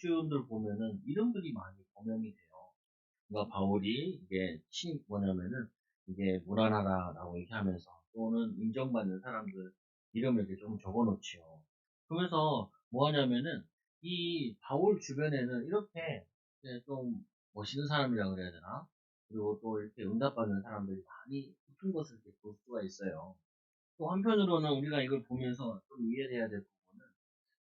사역주들 보면은 이름들이 많이 범용이 돼요. 그러니까 바울이 이게 뭐냐면은 이게 무난하다라고 얘기하면서 또는 인정받는 사람들 이름을 이렇게 좀 적어놓지요. 그러면서 뭐 하냐면은 이 바울 주변에는 이렇게 좀 멋있는 사람이라 그래야 되나? 그리고 또 이렇게 응답받는 사람들이 많이 붙은 것을 이렇게 볼 수가 있어요. 또 한편으로는 우리가 이걸 보면서 좀 이해해야 될 부분은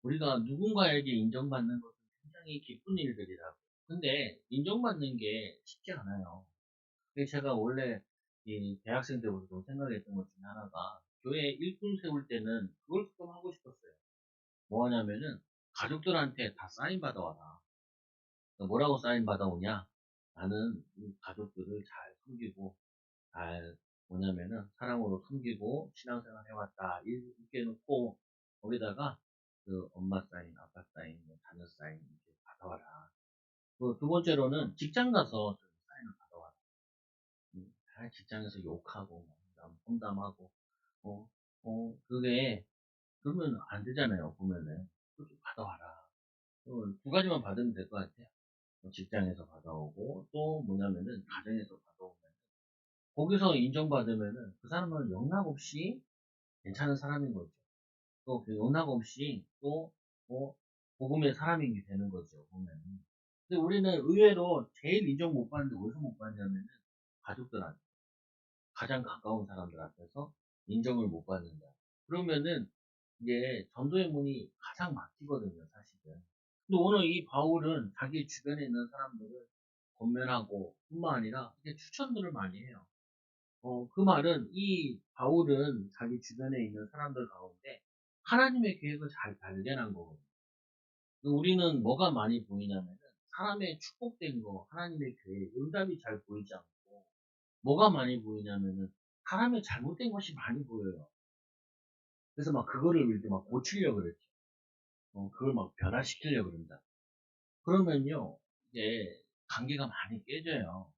우리가 누군가에게 인정받는 것은 굉장히 기쁜 일들이라고. 근데 인정받는 게 쉽지 않아요. 그래서 제가 원래 이 대학생 때부터 좀 생각했던 것 중에 하나가 교회 일꾼 세울 때는 그걸 좀 하고 싶었어요. 뭐 하냐면은 가족들한테 다 사인 받아와라. 뭐라고 사인 받아오냐? 나는 이 가족들을 잘 섬기고 잘 뭐냐면은 사랑으로 섬기고 신앙생활 해왔다 이렇게 놓고 거기다가 그 엄마 사인, 아빠 사인, 뭐 자녀 사인 이렇게 받아와라. 그 두 번째로는 직장 가서 좀 사인을 받아와라. 직장에서 욕하고 험담하고 어, 그게 그러면 안 되잖아요. 보면은 그거 좀 받아와라. 두 가지만 받으면 될 것 같아요. 직장에서 받아오고 또 뭐냐면은 가정에서 받아오면 거기서 인정받으면은 그 사람은 영락 없이 괜찮은 사람인 거죠. 또 그 영락 없이 또 뭐 복음의 사람인 게 되는 거죠. 보면은. 근데 우리는 의외로 제일 인정 못 받는데 어디서 못 받냐면은 가족들한테 가장 가까운 사람들 앞에서 인정을 못 받는다. 그러면은 이게 전도의 문이 가장 막히거든요, 사실은. 근데 오늘 이 바울은 자기 주변에 있는 사람들을 권면하고 뿐만 아니라 이렇게 추천들을 많이 해요. 그 말은 이 바울은 자기 주변에 있는 사람들 가운데 하나님의 계획을 잘 발견한 거거든요. 우리는 뭐가 많이 보이냐면은 사람의 축복된 거, 하나님의 계획, 응답이 잘 보이지 않고 뭐가 많이 보이냐면은 사람의 잘못된 것이 많이 보여요. 그래서 막 그거를 이렇게 막 고치려고 그랬죠. 그걸 막 변화시키려고 그런다. 그러면요, 이제 관계가 많이 깨져요.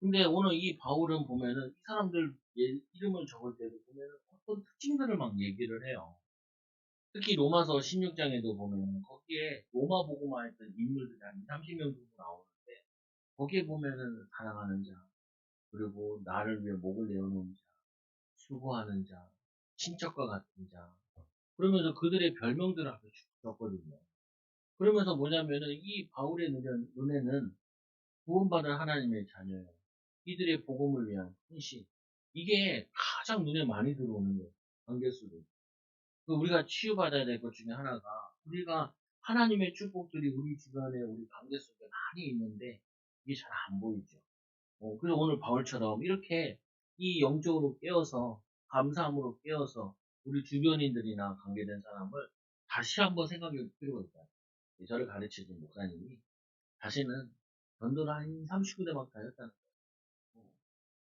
근데 오늘 이 바울은 보면은 이 사람들 이름을 적을 때도 보면은 어떤 특징들을 막 얘기를 해요. 특히 로마서 16장에도 보면은 거기에 로마 복음화 했던 인물들이 한 2, 30명 정도 나오는데 거기에 보면은 사랑하는 자, 그리고 나를 위해 목을 내어놓은 자, 수고하는 자, 친척과 같은 자, 그러면서 그들의 별명들을 앞에 쭉 적거든요. 그러면서 뭐냐면은 이 바울의 눈에는 구원받은 하나님의 자녀예요. 이들의 복음을 위한 헌신. 이게 가장 눈에 많이 들어오는 거예요. 관계 속에. 우리가 치유받아야 될 것 중에 하나가 우리가 하나님의 축복들이 우리 주변에 우리 관계 속에 많이 있는데 이게 잘 안 보이죠. 그래서 오늘 바울처럼 이렇게 이 영적으로 깨어서 감사함으로 깨어서 우리 주변인들이나 관계된 사람을 다시 한번 생각해 볼 필요가 있다. 저를 가르치는 목사님이 자신은 전도를 한 39대 막 다녔다는 거예요.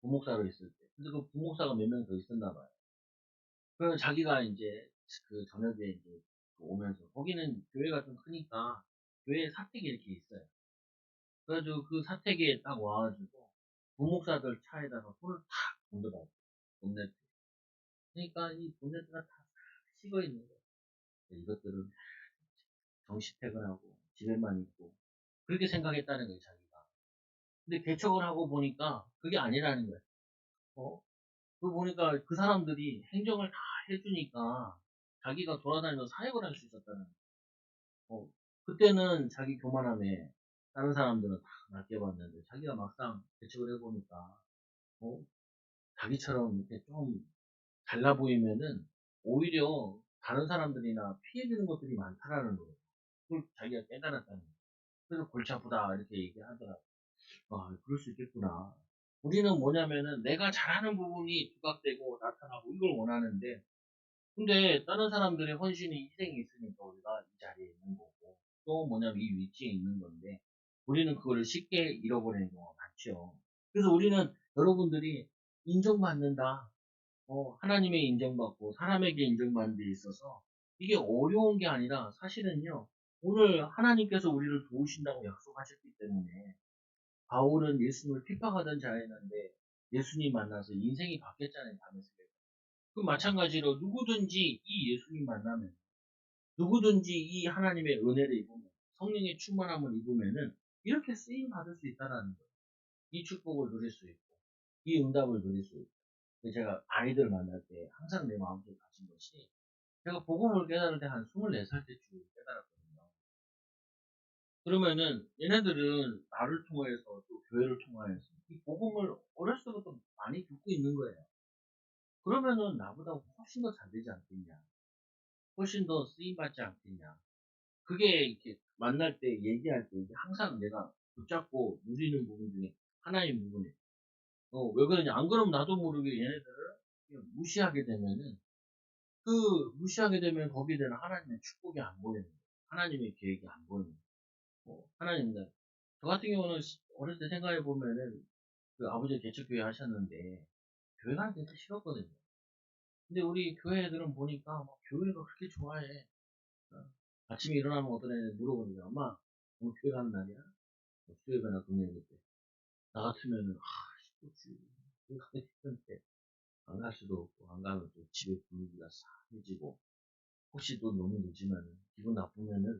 부목사로 있을 때. 근데 그 부목사가 몇 명 더 있었나 봐요. 그래서 자기가 이제 그 저녁에 이제 오면서 거기는 교회가 좀 크니까 교회 사택이 이렇게 있어요. 그래가지고 그 사택에 딱 와가지고 부목사들 차에다가 손을 탁 던져봐요. 본네트. 그러니까 이 본네트가 다 식어 있는 거예요. 이것들은 정시 퇴근하고 집에만 있고 그렇게 생각했다는 거예요, 자기가. 근데 개척을 하고 보니까 그게 아니라는 거예요. 어? 그 보니까 그 사람들이 행정을 다 해주니까 자기가 돌아다니면서 사역을 할 수 있었다는 거예요. 그때는 자기 교만함에 다른 사람들은 다 낚여봤는데 자기가 막상 개척을 해보니까 어, 자기처럼 이렇게 좀 달라 보이면은 오히려 다른 사람들이나 피해주는 것들이 많다라는 거예요. 그걸 자기가 깨달았다는 거예요. 그래서 골치 아프다 이렇게 얘기하더라고요. 아, 그럴 수 있겠구나. 우리는 뭐냐면은 내가 잘하는 부분이 부각되고 나타나고 이걸 원하는데 근데 다른 사람들의 헌신이 희생이 있으니까 우리가 이 자리에 있는 거고 또 뭐냐면 이 위치에 있는 건데 우리는 그거를 쉽게 잃어버리는 경우가 많죠. 그래서 우리는 여러분들이 인정받는다. 하나님의 인정받고 사람에게 인정받는 데 있어서 이게 어려운 게 아니라 사실은요. 오늘 하나님께서 우리를 도우신다고 약속하셨기 때문에 바울은 예수님을 핍박하던 자였는데 예수님 만나서 인생이 바뀌었잖아요. 다메섹에서. 그 마찬가지로 누구든지 이 예수님 만나면 누구든지 이 하나님의 은혜를 입으면 성령의 충만함을 입으면은 이렇게 쓰임 받을 수 있다라는 거예요. 이 축복을 누릴 수 있고, 이 응답을 누릴 수 있고. 제가 아이들 만날 때 항상 내 마음속에 가진 것이, 제가 복음을 깨달을 때 한 24살 때쯤 깨달았거든요. 그러면은 얘네들은 나를 통해서 또 교회를 통해서 이 복음을 어렸을 때부터 많이 듣고 있는 거예요. 그러면은 나보다 훨씬 더 잘 되지 않겠냐, 훨씬 더 쓰임받지 않겠냐. 그게 이렇게 만날 때 얘기할 때 이게 항상 내가 붙잡고 누리는 부분 중에 하나의 부분이에요. 왜 그러냐, 안 그러면 나도 모르게 얘네들을 그냥 무시하게 되면은, 무시하게 되면 거기에 대한 하나님의 축복이 안 보이는 거예요. 하나님의 계획이 안 보이는 거예요. 하나님은, 저 같은 경우는 어렸을 때 생각해 보면은 그 아버지 개척교회 하셨는데 교회 가는 게 싫었거든요. 근데 우리 교회 애들은 보니까 막 교회가 그렇게 좋아해. 어, 아침에 일어나면 어떤 애들 물어보니까, 엄마 오늘 교회 가는 날이야? 수요일이나 금요일 때. 나 같으면은 싶었지. 교회 가기 싫은데 안 갈 수도 없고, 안 가면 또 집에 분위기가 싸해지고, 혹시 또 너무 늦으면은 기분 나쁘면은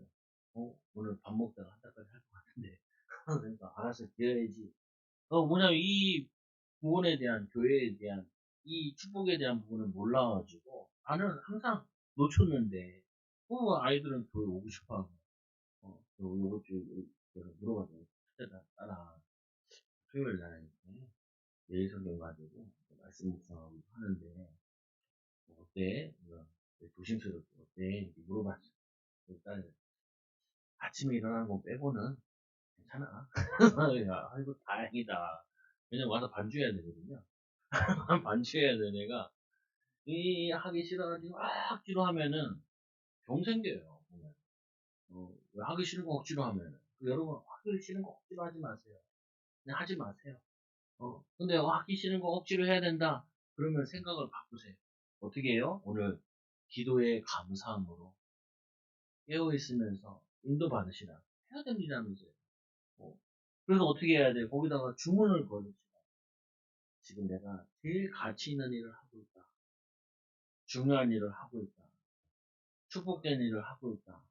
오늘 밥 먹다가 한달까지 할 것 같은데 그러니까 알아서 기어야지. 뭐냐면 이 구원에 대한, 교회에 대한 이 축복에 대한 부분을 몰라가지고 나는 항상 놓쳤는데, 아이들은 교회 오고 싶어하고, 요것 좀 물어가지고 따라 토요일 날 이렇게 예의 성경 가지고 말씀 묵상하고 하는데, 어때? 조심스럽게 어때? 이렇게 물어봤어. 일단 아침에 일어나는 거 빼고는 괜찮아. 야, 아이고 다행이다. 왜냐면 와서 반주해야 되거든요. 반주해야 되는 애가 이 하기 싫어가지고 억지로 하면은 병 생겨요. 보면. 왜 하기 싫은 거 억지로 하면은. 여러분 하기 싫은 거 억지로 하지 마세요. 그냥 하지 마세요. 근데 하기 싫은 거 억지로 해야 된다. 그러면 생각을 바꾸세요. 어떻게 해요? 오늘 기도의 감사함으로 깨어 있으면서 인도 받으시라. 해야 되는 일이라면서요. 어. 그래서 어떻게 해야 돼? 거기다가 주문을 걸으시라. 지금 내가 제일 가치 있는 일을 하고 있다. 중요한 일을 하고 있다. 축복된 일을 하고 있다.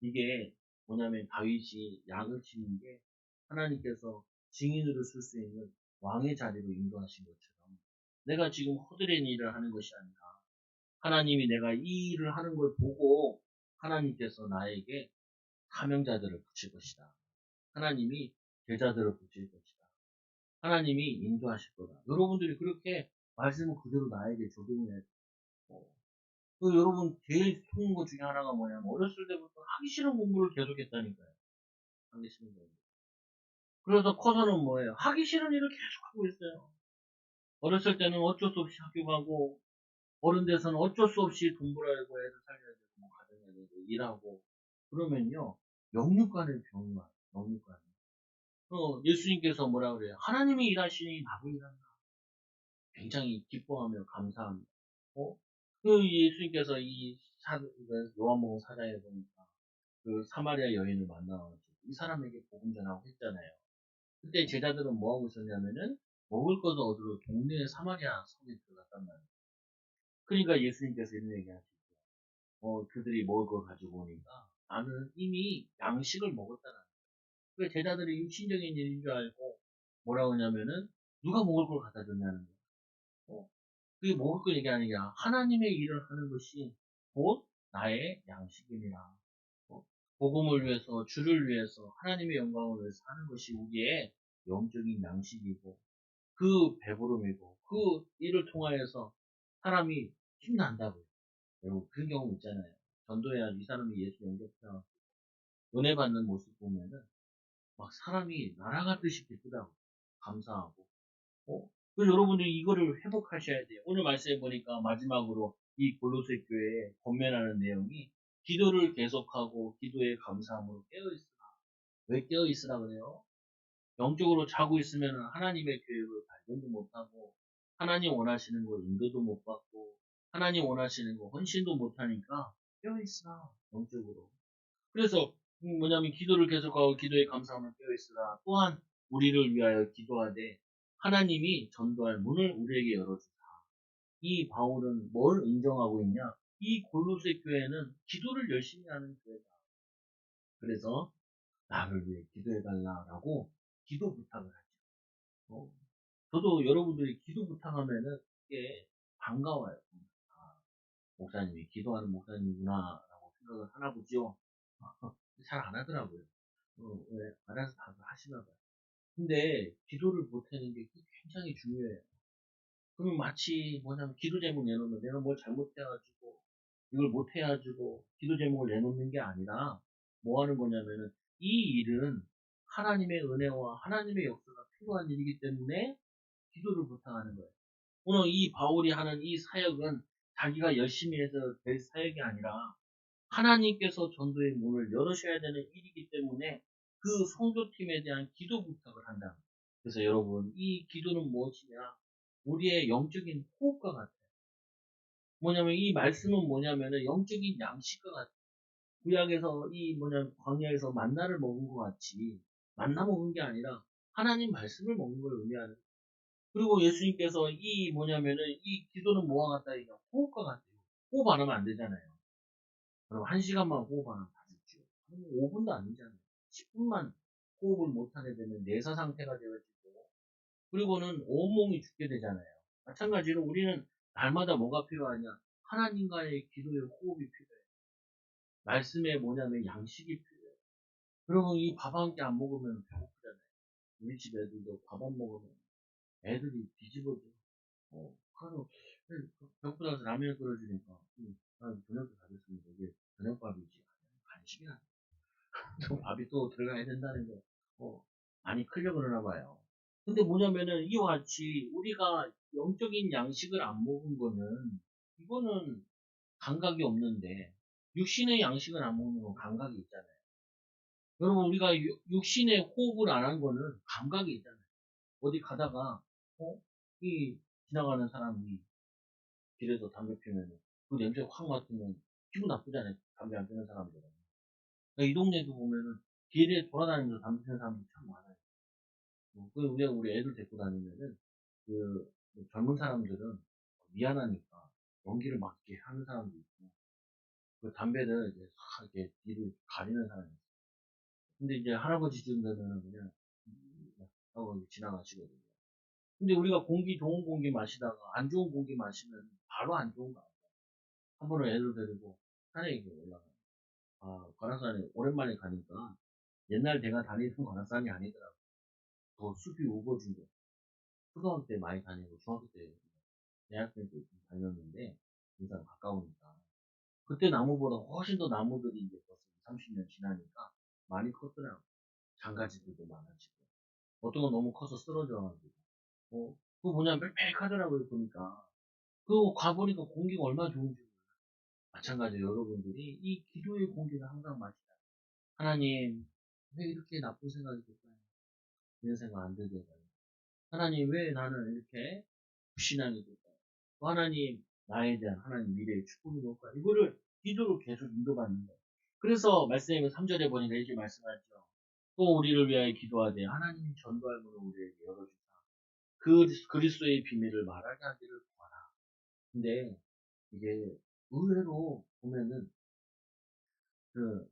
이게 뭐냐면 다윗이 양을 치는 게 하나님께서 증인으로 쓸 수 있는 왕의 자리로 인도하신 것처럼, 내가 지금 허드렛 일을 하는 것이 아니라 하나님이 내가 이 일을 하는 걸 보고 하나님께서 나에게 사명자들을 붙일 것이다. 하나님이 제자들을 붙일 것이다. 하나님이 인도하실 거다. 여러분들이 그렇게 말씀을 그대로 나에게 적용해. 여러분 제일 좋은 것 중에 하나가 뭐냐면, 어렸을 때부터 하기 싫은 공부를 계속했다니까요. 하기 싫은 공부. 그래서 커서는 뭐예요? 하기 싫은 일을 계속하고 있어요. 어렸을 때는 어쩔 수 없이 학교 가고, 어른 돼서는 어쩔 수 없이 돈 벌어야 되고, 애들 살려야 되고, 뭐 가정해야 되고, 일하고. 그러면요, 영육간의 병이 와요. 영육간에. 예수님께서 뭐라 그래요? 하나님이 일하시니 나도 일한다. 굉장히 기뻐하며 감사합니다. 예수님께서 요한복음 4장에 보니까 그 사마리아 여인을 만나가지고 이 사람에게 복음 전하고 했잖아요. 그때 제자들은 뭐 하고 있었냐면은 먹을 것을 얻으러 동네 사마리아 성에 들어갔단 말이에요. 그러니까 예수님께서 이런 얘기 하시죠. 그들이 먹을 걸 가지고 오니까 나는 이미 양식을 먹었다는 거예요. 그 제자들이 육신적인 일인 줄 알고 뭐라고 하냐면은 누가 먹을 걸 갖다 줬냐는 거예요. 그게 먹을 거 얘기하는 게 아니라 하나님의 일을 하는 것이 곧 나의 양식이니라. 복음을 위해서, 주를 위해서, 하나님의 영광을 위해서 하는 것이 우리의 영적인 양식이고, 그 배부름이고, 그 일을 통하여서 사람이 힘난다고요. 여러분, 그런 경우 있잖아요. 전도해야 이 사람이 예수 영접해서 은혜 받는 모습 보면은 막 사람이 날아가듯이 기쁘다고, 감사하고. 그래서 여러분들이 이거를 회복하셔야 돼요. 오늘 말씀해 보니까 마지막으로 이 골로새 교회에 권면하는 내용이, 기도를 계속하고 기도에 감사함으로 깨어있으라. 왜 깨어있으라 그래요? 영적으로 자고 있으면 하나님의 계획을 발견도 못하고, 하나님 원하시는 거 인도도 못 받고, 하나님 원하시는 거 헌신도 못하니까 깨어있으라. 영적으로. 그래서 뭐냐면 기도를 계속하고 기도에 감사함을 깨어있으라. 또한 우리를 위하여 기도하되 하나님이 전도할 문을 우리에게 열어주라. 이 바울은 뭘 인정하고 있냐? 이 골로새 교회는 기도를 열심히 하는 교회다. 그래서 나를 위해 기도해달라라고 기도 부탁을 하죠. 어, 저도 여러분들이 기도 부탁하면은 이게 반가워요. 아, 목사님이 기도하는 목사님이구나라고 생각을 하나 보죠. 잘 안 하더라고요. 왜 알아서 다 하시나 봐요. 근데 기도를 못하는 게 굉장히 중요해요. 그러면 마치 뭐냐면 기도 제목 내놓으면 내가 뭘 잘못해가지고 이걸 못해가지고 기도 제목을 내놓는 게 아니라 뭐 하는 거냐면은 이 일은 하나님의 은혜와 하나님의 역사가 필요한 일이기 때문에 기도를 부탁하는 거예요. 오늘 이 바울이 하는 이 사역은 자기가 열심히 해서 될 사역이 아니라 하나님께서 전도의 문을 열으셔야 되는 일이기 때문에 그 성도팀에 대한 기도 부탁을 한다. 그래서 여러분, 이 기도는 무엇이냐? 우리의 영적인 호흡과 같아요. 뭐냐면 이 말씀은 뭐냐면은 영적인 양식과 같아요. 구약에서 이 뭐냐면 광야에서 만나를 먹은 것 같이 만나 먹은 게 아니라 하나님 말씀을 먹는 걸 의미하는. 그리고 예수님께서 이 뭐냐면은 이 기도는 뭐와 같다 이냐 호흡과 같아요. 호흡 안 하면 안 되잖아요. 그럼 1시간만 호흡 안 하면 다 죽죠. 5분도 아니잖아요. 10분만 호흡을 못하게 되면 내사 상태가 되어지고 그리고는 온몸이 죽게 되잖아요. 마찬가지로 우리는 날마다 뭐가 필요하냐? 하나님과의 기도의 호흡이 필요해요. 말씀에 뭐냐면 양식이 필요해요. 그러면 이 밥 한 끼 안 먹으면 배고프잖아요. 우리 집 애들도 밥 안 먹으면 애들이 뒤집어져. 하루, 배고프다고 라면 끓여주니까, 난 저녁도 다 됐습니다. 이게 저녁밥이지. 간식이 아니야. 또 밥이 또 들어가야 된다는 거, 많이 크려고 그러나 봐요. 근데 뭐냐면은, 이와 같이 우리가 영적인 양식을 안 먹은 거는, 이거는 감각이 없는데, 육신의 양식을 안 먹는 건 감각이 있잖아요. 여러분, 우리가 육신의 호흡을 안 한 거는 감각이 있잖아요. 어디 가다가, 어? 이 지나가는 사람이 길에서 담배 피면 그 냄새 확 맡으면 기분 나쁘잖아요. 담배 안 피는 사람들은. 그러니까 이 동네도 보면은 길에 돌아다니면서 담배 피는 사람들이 참 많아요. 우리 애들 데리고 다니면은 그 젊은 사람들은 미안하니까 연기를 맡게 하는 사람도 있고 그 담배를 이제 싹 이렇게 뒤를 가리는 사람이 있어요. 근데 이제 할아버지쯤 되면은 그냥 하고 지나가시거든요. 근데 우리가 좋은 공기 마시다가 안 좋은 공기 마시면 바로 안 좋은 거 같아요. 한 번은 애들 데리고 산에 이렇게 올라가요. 관악산에 오랜만에 가니까 옛날 제가 다니던 관악산이 아니더라고. 더 숲이 우거진 거. 초등학교 때 많이 다니고 중학교 때, 대학교 때 좀 다녔는데 인상 가까우니까. 그때 나무보다 훨씬 더 나무들이 이제 벌써 30년 지나니까 많이 컸더라고. 장가지들도 많아지고. 어떤 건 너무 커서 쓰러져가지고. 그거 뭐냐 빽빽하더라고요 보니까. 그거 가보니까 공기가 얼마나 좋은지. 마찬가지로 여러분들이 이 기도의 공기를 항상 마시다. 하나님, 왜 이렇게 나쁜 생각이 들까요? 이런 생각 안 들게 해요. 하나님, 왜 나는 이렇게 불신앙이 들까요? 또 하나님, 나에 대한 하나님 미래의 축복이 뭘까요? 이거를 기도로 계속 인도받는 거예요. 그래서 말씀에 3절에 보니까 이렇게 말씀하죠. 또 우리를 위하여 기도하되 하나님이 전도할 문을 우리에게 열어주사 그리스도의 비밀을 말하게 하기를 구하라. 근데 이게 의외로 보면은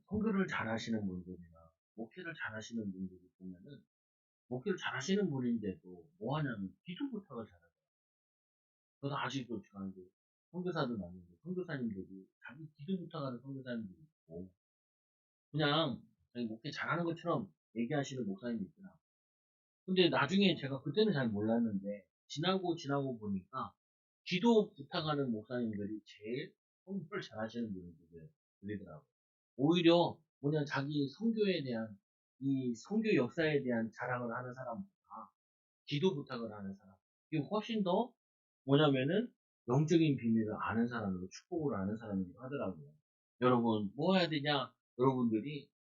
선교를 잘 하시는 분들이나 목회를 잘 하시는 분들이 보면은 목회를 잘 하시는 분인데도 뭐 하냐면 기도 부탁을 잘하더라고요. 저도 아직도 제가 이제 선교사들 많은데 선교사님들이 자기 기도 부탁하는 선교사님들이 있고 그냥 자기 목회 잘하는 것처럼 얘기하시는 목사님이 있더라. 근데 나중에 제가 그때는 잘 몰랐는데 지나고 보니까 기도 부탁하는 목사님들이 제일 선교를 잘 하시는 분들이더라고요. 오히려 뭐냐 자기 선교에 대한 이 선교 역사에 대한 자랑을 하는 사람보다 기도 부탁을 하는 사람 이게 훨씬 더 뭐냐면은 영적인 비밀을 아는 사람으로 축복을 아는 사람이라고 하더라고요. 여러분 뭐 해야 되냐?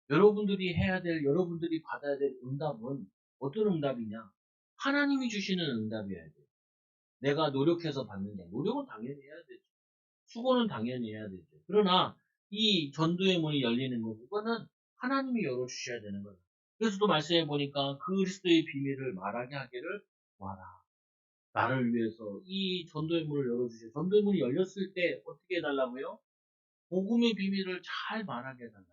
여러분들이 해야 될 여러분들이 받아야 될 응답은 어떤 응답이냐? 하나님이 주시는 응답이어야 돼요. 내가 노력해서 받는 게 노력은 당연히 해야 되죠. 수고는 당연히 해야 되죠. 그러나 이 전도의 문이 열리는 것, 이거는 하나님이 열어주셔야 되는 거예요. 그래서 또 말씀해 보니까 그리스도의 비밀을 말하게 하기를 구하라. 나를 위해서 이 전도의 문을 열어주세요. 전도의 문이 열렸을 때 어떻게 해달라고요? 복음의 비밀을 잘 말하게 해달라.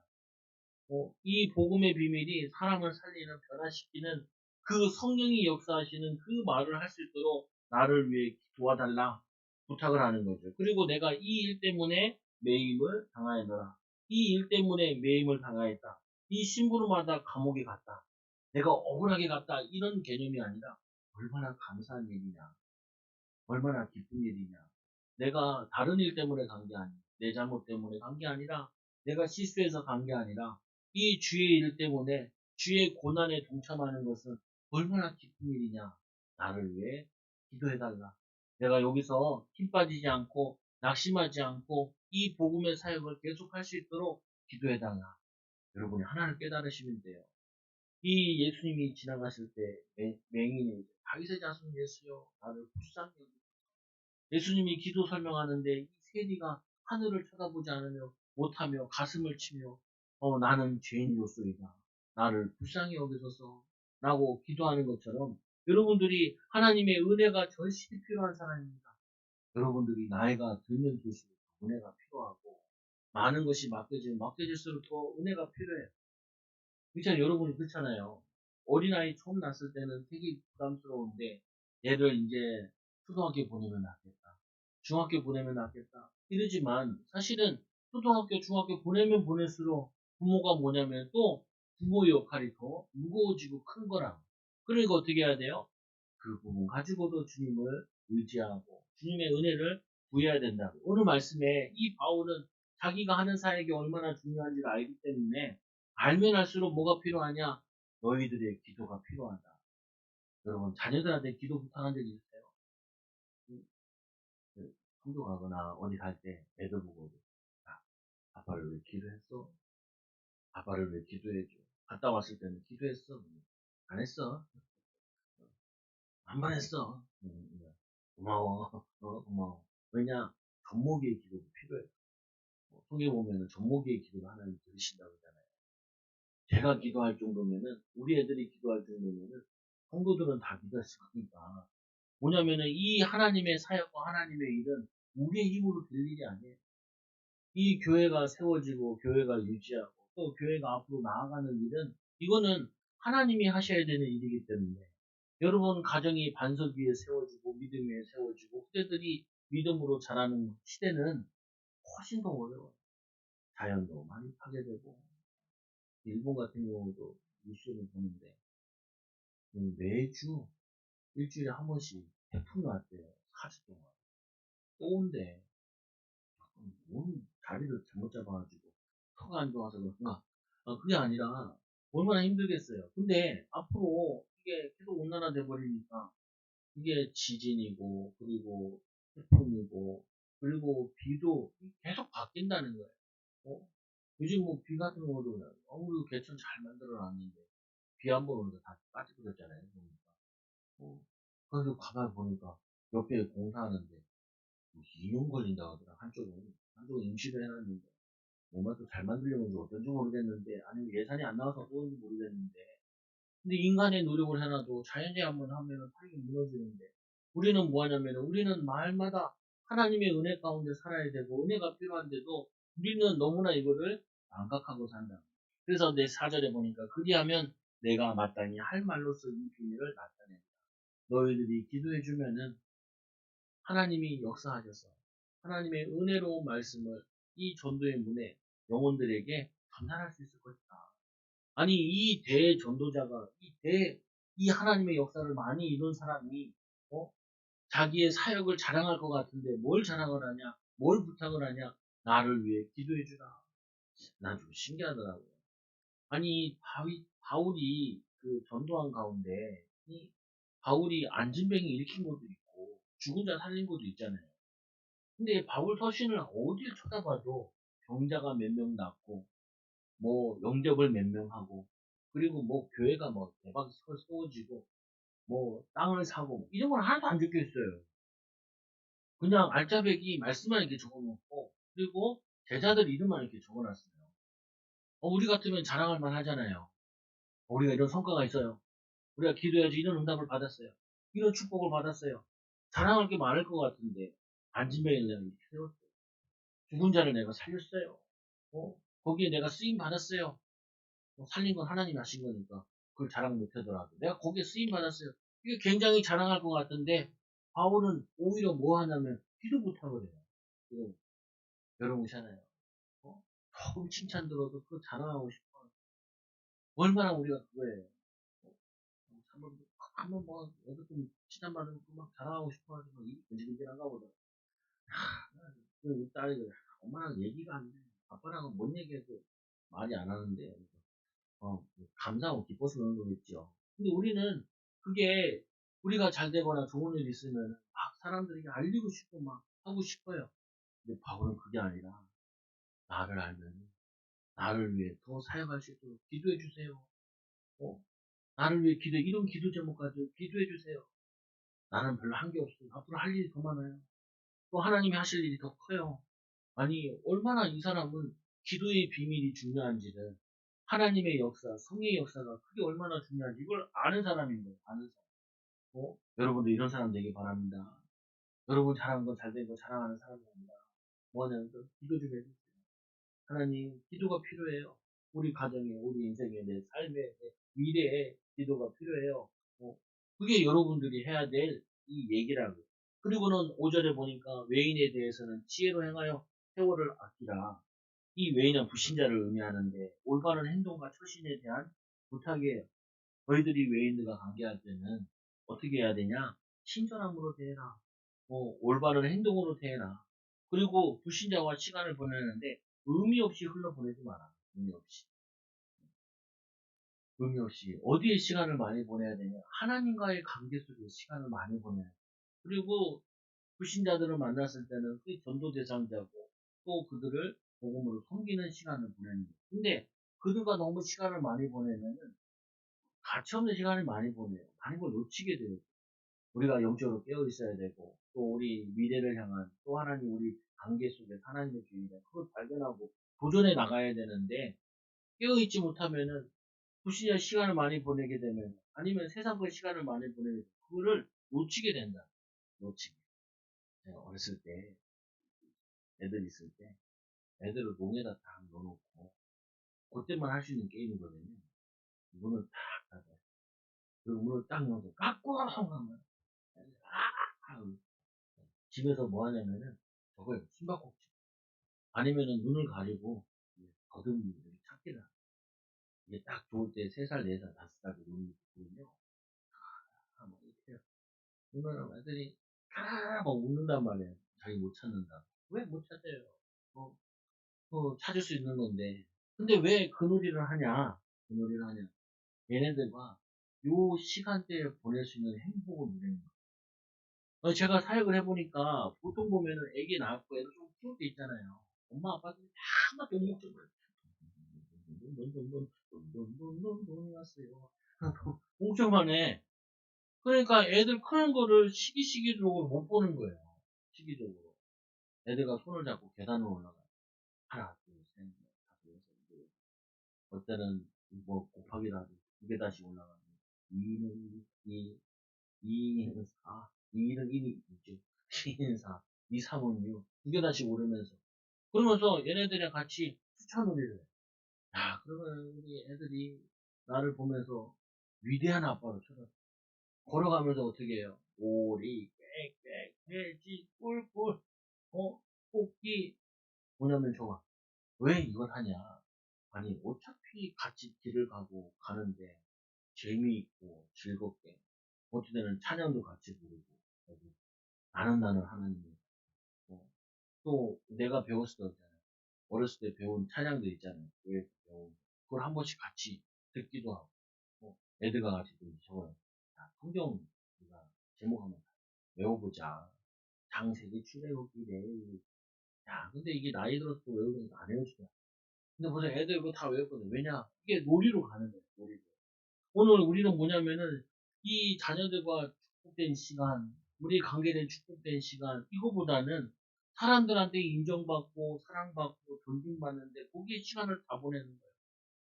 이 복음의 비밀이 사람을 살리는, 변화시키는 그 성령이 역사하시는 그 말을 할 수 있도록 나를 위해 도와달라 부탁을 하는 거죠. 그리고 내가 이 일 때문에 매임을 당하였노라. 이 일 때문에 매임을 당하였다. 이 심부름하다 감옥에 갔다. 내가 억울하게 갔다. 이런 개념이 아니라 얼마나 감사한 일이냐. 얼마나 기쁜 일이냐. 내가 다른 일 때문에 간 게 아니야. 내 잘못 때문에 간 게 아니라, 내가 실수해서 간 게 아니라, 이 주의 일 때문에 주의 고난에 동참하는 것은 얼마나 기쁜 일이냐. 나를 위해 기도해달라. 내가 여기서 힘 빠지지 않고 낙심하지 않고 이 복음의 사역을 계속할 수 있도록 기도해달라. 여러분이 하나를 깨달으시면 돼요. 이 예수님이 지나가실 때 맹인이 다윗의 자손 예수여 나를 불쌍히 여기소서. 예수님이 기도 설명하는데 이 세리가 하늘을 쳐다보지 않으며 못하며 가슴을 치며 나는 죄인이로소이다. 나를 불쌍히 여기소서 라고 기도하는 것처럼 여러분들이 하나님의 은혜가 절실히 필요한 사람입니다. 여러분들이 나이가 들면 들수록 은혜가 필요하고 많은 것이 맡겨질수록 더 은혜가 필요해요. 그렇잖아요. 여러분이 그렇잖아요. 어린아이 처음 낳았을 때는 되게 부담스러운데 얘를 이제 초등학교 보내면 낫겠다. 중학교 보내면 낫겠다. 이러지만 사실은 초등학교, 중학교 보내면 보낼수록 부모가 뭐냐면 또 부모의 역할이 더 무거워지고 큰 거라. 그러니까 어떻게 해야 돼요? 그 부분 가지고도 주님을 의지하고 주님의 은혜를 구해야 된다고. 오늘 말씀에 이 바울은 자기가 하는 사역이 얼마나 중요한지를 알기 때문에 알면 알수록 뭐가 필요하냐? 너희들의 기도가 필요하다. 여러분 자녀들한테 기도 부탁한 적 있으세요? 성도 가거나 어디 갈 때 애들 보고 야, 아빠를 왜 기도했어? 아빠를 왜 기도해줘? 갔다 왔을 때는 기도했어? 안 했어? 한 번 했어. 고마워. 고마워. 왜냐? 젖먹이의 기도도 필요해. 성경 보면은 젖먹이의 기도를 하나님 들으신다고 하잖아요. 제가 기도할 정도면은, 우리 애들이 기도할 정도면은, 성도들은 다 기도할 수가 있으니까. 뭐냐면은, 이 하나님의 사역과 하나님의 일은 우리의 힘으로 될 일이 아니에요. 이 교회가 세워지고, 교회가 유지하고, 또 교회가 앞으로 나아가는 일은, 이거는 하나님이 하셔야 되는 일이기 때문에, 여러분 가정이 반석 위에 세워지고, 믿음 위에 세워지고, 후대들이 믿음으로 자라는 시대는 훨씬 더 어려워요. 자연도 많이 파괴되고, 일본 같은 경우도 뉴스를 보는데, 매주 일주일에 한 번씩 태풍이 왔대요. 4주 동안. 또 온대. 뭔 자리를 잘못 잡아가지고, 터가 안 좋아서 그런가. 그게 아니라, 얼마나 힘들겠어요. 근데 앞으로 이게 계속 온난화돼 버리니까, 이게 지진이고, 그리고 태풍이고, 그리고 비도 계속 바뀐다는 거예요. 어? 요즘 뭐 비 같은 경우도 그냥 아무리 개천 잘 만들어 놨는데 비 한 번 오니까 다 빠지고 그랬잖아요. 보니까. 그래서 가만히 보니까 옆에 공사하는데 뭐 2년 걸린다 하더라. 한쪽은 임시로 해놨는데 뭔가 또 잘 만들려면 어떤지 모르겠는데 아니면 예산이 안 나와서 그런지 모르겠는데 근데 인간의 노력을 해놔도 자연재해 한번 하면은 타격이 무너지는데 우리는 뭐 하냐면은 우리는 말마다 하나님의 은혜 가운데 살아야 되고 은혜가 필요한데도 우리는 너무나 이거를 망각하고 산다. 그래서 내 4절에 보니까 그리하면 내가 마땅히 할 말로써 이 비밀을 나타낸다. 너희들이 기도해주면은 하나님이 역사하셔서 하나님의 은혜로운 말씀을 이 전도의 문에 영혼들에게 전달할 수 있을 것이다. 아니 이 대전도자가 이 하나님의 역사를 많이 이룬 사람이 자기의 사역을 자랑할 것 같은데 뭘 자랑을 하냐? 뭘 부탁을 하냐? 나를 위해 기도해 주라. 난 좀 신기하더라고요. 아니 바울이 그 전도한 가운데 이 바울이 안진뱅이 일으킨 것도 있고 죽은 자 살린 것도 있잖아요. 근데 바울 서신을 어딜 쳐다봐도 병자가 몇 명 낳고 뭐 영접을 몇 명 하고 그리고 뭐 교회가 뭐 대박 세워지고 뭐 땅을 사고 이런 건 하나도 안 적혀 있어요. 그냥 알짜배기 말씀만 이렇게 적어놓고 그리고 제자들 이름만 이렇게 적어놨어요. 우리 같으면 자랑할 만 하잖아요. 우리가 이런 성과가 있어요. 우리가 기도해야지 이런 응답을 받았어요. 이런 축복을 받았어요. 자랑할 게 많을 것 같은데 안진뱅이를 내가 이렇게 세웠어요. 죽은 자를 내가 살렸어요. 거기에 내가 쓰임 받았어요. 살린 건 하나님이 하신 거니까 그걸 자랑 못하더라도 내가 거기에 쓰임 받았어요. 이게 굉장히 자랑할 것 같은데 바울은 오히려 뭐 하냐면 기도 못하고 그래요. 그, 여러분 있잖아요. 어? 조금 칭찬 들어도 그거 자랑하고 싶어. 얼마나 우리가 그거예요. 어? 한번 뭐 어디 좀 칭찬받으면 막 자랑하고 싶어가지고 이 근질근질한가 보다. 우리 딸이 그래. 엄마랑 얘기가 안 돼. 아빠랑은 뭔 얘기해도 말이 안 하는데. 감사하고 기뻐서 그런 거겠죠. 근데 우리는 그게 우리가 잘 되거나 좋은 일 있으면 막 사람들에게 알리고 싶고 막 하고 싶어요. 근데 바울은 그게 아니라 나를 알면 나를 위해 더 사역할 수 있도록 기도해 주세요. 어, 나를 위해 이런 기도 제목 가지고 기도해 주세요. 나는 별로 한 게 없어요. 앞으로 할 일이 더 많아요. 또 하나님이 하실 일이 더 커요. 아니, 얼마나 이 사람은 기도의 비밀이 중요한지를 하나님의 역사, 성의 역사가 그게 얼마나 중요한지 이걸 아는 사람인 거예요. 아는 사람. 여러분도 이런 사람 되길 바랍니다. 여러분 잘하는 거 잘 된 거 자랑하는 사람입니다. 뭐냐면 기도 좀 해주세요. 하나님, 기도가 필요해요. 우리 가정에, 우리 인생에, 내 삶에, 내 미래에 기도가 필요해요. 그게 여러분들이 해야 될 이 얘기라고요. 그리고는 5절에 보니까 외인에 대해서는 지혜로 행하여 세월을 아끼라. 이 외인은 불신자를 의미하는데 올바른 행동과 처신에 대한 부탁이에요. 너희들이 외인들과 관계할 때는 어떻게 해야 되냐? 친절함으로 대해라. 올바른 행동으로 대해라. 그리고 불신자와 시간을 보내는데 의미 없이 흘러보내지 마라. 의미 없이. 의미 없이. 어디에 시간을 많이 보내야 되냐? 하나님과의 관계 속에 시간을 많이 보내야 돼. 그리고 불신자들을 만났을 때는 그 전도 대상자고 또 그들을 복음으로 섬기는 시간을 보내는 거예요. 근데 그들과 너무 시간을 많이 보내면은 가치 없는 시간을 많이 보내요. 많은 걸 놓치게 돼요. 우리가 영적으로 깨어 있어야 되고 또 우리 미래를 향한 또 하나님 우리 관계 속에 하나님의 계획이다. 그걸 발견하고 도전해 나가야 되는데 깨어 있지 못하면은 불신자 시간을 많이 보내게 되면 아니면 세상과 시간을 많이 보내게 되면 그거를 놓치게 된다. 놓치게. 제가 어렸을 때 애들 있을 때 애들을 농에다 딱 넣어놓고 그때만 할 수 있는 게임이거든요. 문을 딱 닫아요. 그 문을 딱 열어서 깎고 하면 집에서 뭐 하냐면은 저거요 숨바꼭질 아니면은 눈을 가리고 더듬이 이렇게 찾기를 하고 이게 딱 좋을 때 3살, 4살, 5살이 눈이 있거든요. 막 이렇게 해요. 그러면 애들이 막 웃는단 말이에요. 자기 못 찾는다. 왜 못 찾아요? 어, 찾을 수 있는 건데. 근데 왜 그 놀이를 하냐? 그 놀이를 하냐? 얘네들과 요 시간대에 보낼 수 있는 행복을 누리는 거예요. 제가 사역을 해보니까 보통 보면은 애기 낳고 애들 좀 키울 때 있잖아요. 엄마 아빠들이 다 병목적으로 돈이 왔어요. 엄청만 해. 그러니까 애들 크는 거를 시기적으로 못 보는 거예요. 시기적으로. 애들과 손을 잡고 계단을 올라가요. 하나, 둘, 셋, 넷, 다섯, 여섯, 일곱. 어때는 뭐 곱하기라도 2개 다시 올라가고 2는 2, 2는 4, 2는 1이 6, 2는 4, 2, 3은 6, 2개 다시 오르면서 그러면서 얘네들이랑 같이 추천놀이를 해. 야, 그러면 우리 애들이 나를 보면서 위대한 아빠로 쳐다 걸어가면서 어떻게 해요? 오리, 꽥꽥, 돼지, 꿀꿀, 토끼. 뭐냐면 좋아. 왜 이걸 하냐? 아니, 어차피 같이 길을 가는데, 재미있고, 즐겁게. 어찌 되는 찬양도 같이 부르고, 나는 하나님. 또 내가 배웠을 때 있잖아요. 어렸을 때 배운 찬양들 있잖아요. 교회에서 배운. 그걸 한 번씩 같이 듣기도 하고, 애들과 같이 적어요. 자, 성경 우리가 제목 한번 외워보자. 장세기 출애굽기래. 야, 근데 이게 나이 들어서 외우니까 안 외우시더라. 근데 보세요, 애들 그거 다 외웠거든. 왜냐? 이게 놀이로 가는 거예요, 놀이로. 오늘 우리는 뭐냐면은, 이 자녀들과 축복된 시간, 우리 관계된 축복된 시간, 이거보다는 사람들한테 인정받고, 사랑받고, 존중받는데, 거기에 시간을 다 보내는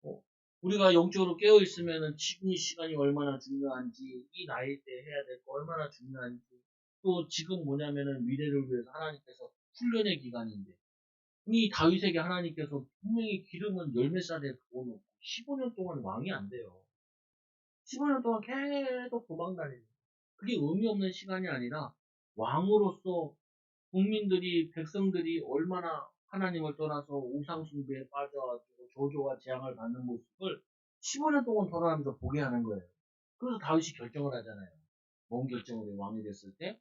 거예요. 우리가 영적으로 깨어있으면은 지금 이 시간이 얼마나 중요한지, 이 나이 때 해야 될 거 얼마나 중요한지, 또 지금 뭐냐면은 미래를 위해서 하나님께서 훈련의 기간인데, 이 다윗에게 하나님께서 분명히 기름은 열몇 살에 부어놓고 15년 동안 왕이 안 돼요. 15년 동안 계속 도망다니는. 그게 의미 없는 시간이 아니라 왕으로서 국민들이, 백성들이 얼마나 하나님을 떠나서 우상숭배에 빠져가지고 저주와 재앙을 받는 모습을 15년 동안 돌아가면서 보게 하는 거예요. 그래서 다윗이 결정을 하잖아요. 뭔 결정을 해? 왕이 됐을 때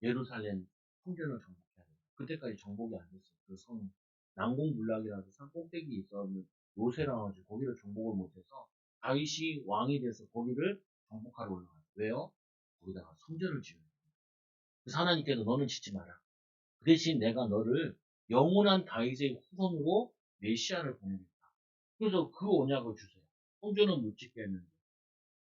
예루살렘 성전을 정복해야 돼요. 그때까지 정복이 안 됐어요. 그 성, 난공불락이라도 산 꼭대기에 있었는 요새라 가지고 거기를 정복을 못해서 다윗이 왕이 돼서 거기를 정복하러 올라가요. 왜요? 거기다가 성전을 지어요. 그래서 하나님께서 너는 짓지 마라. 그 대신 내가 너를 영원한 다윗의 후손으로 메시아를 보내겠다. 그래서 그 언약을 주세요. 성전은 못 짓게 했는데.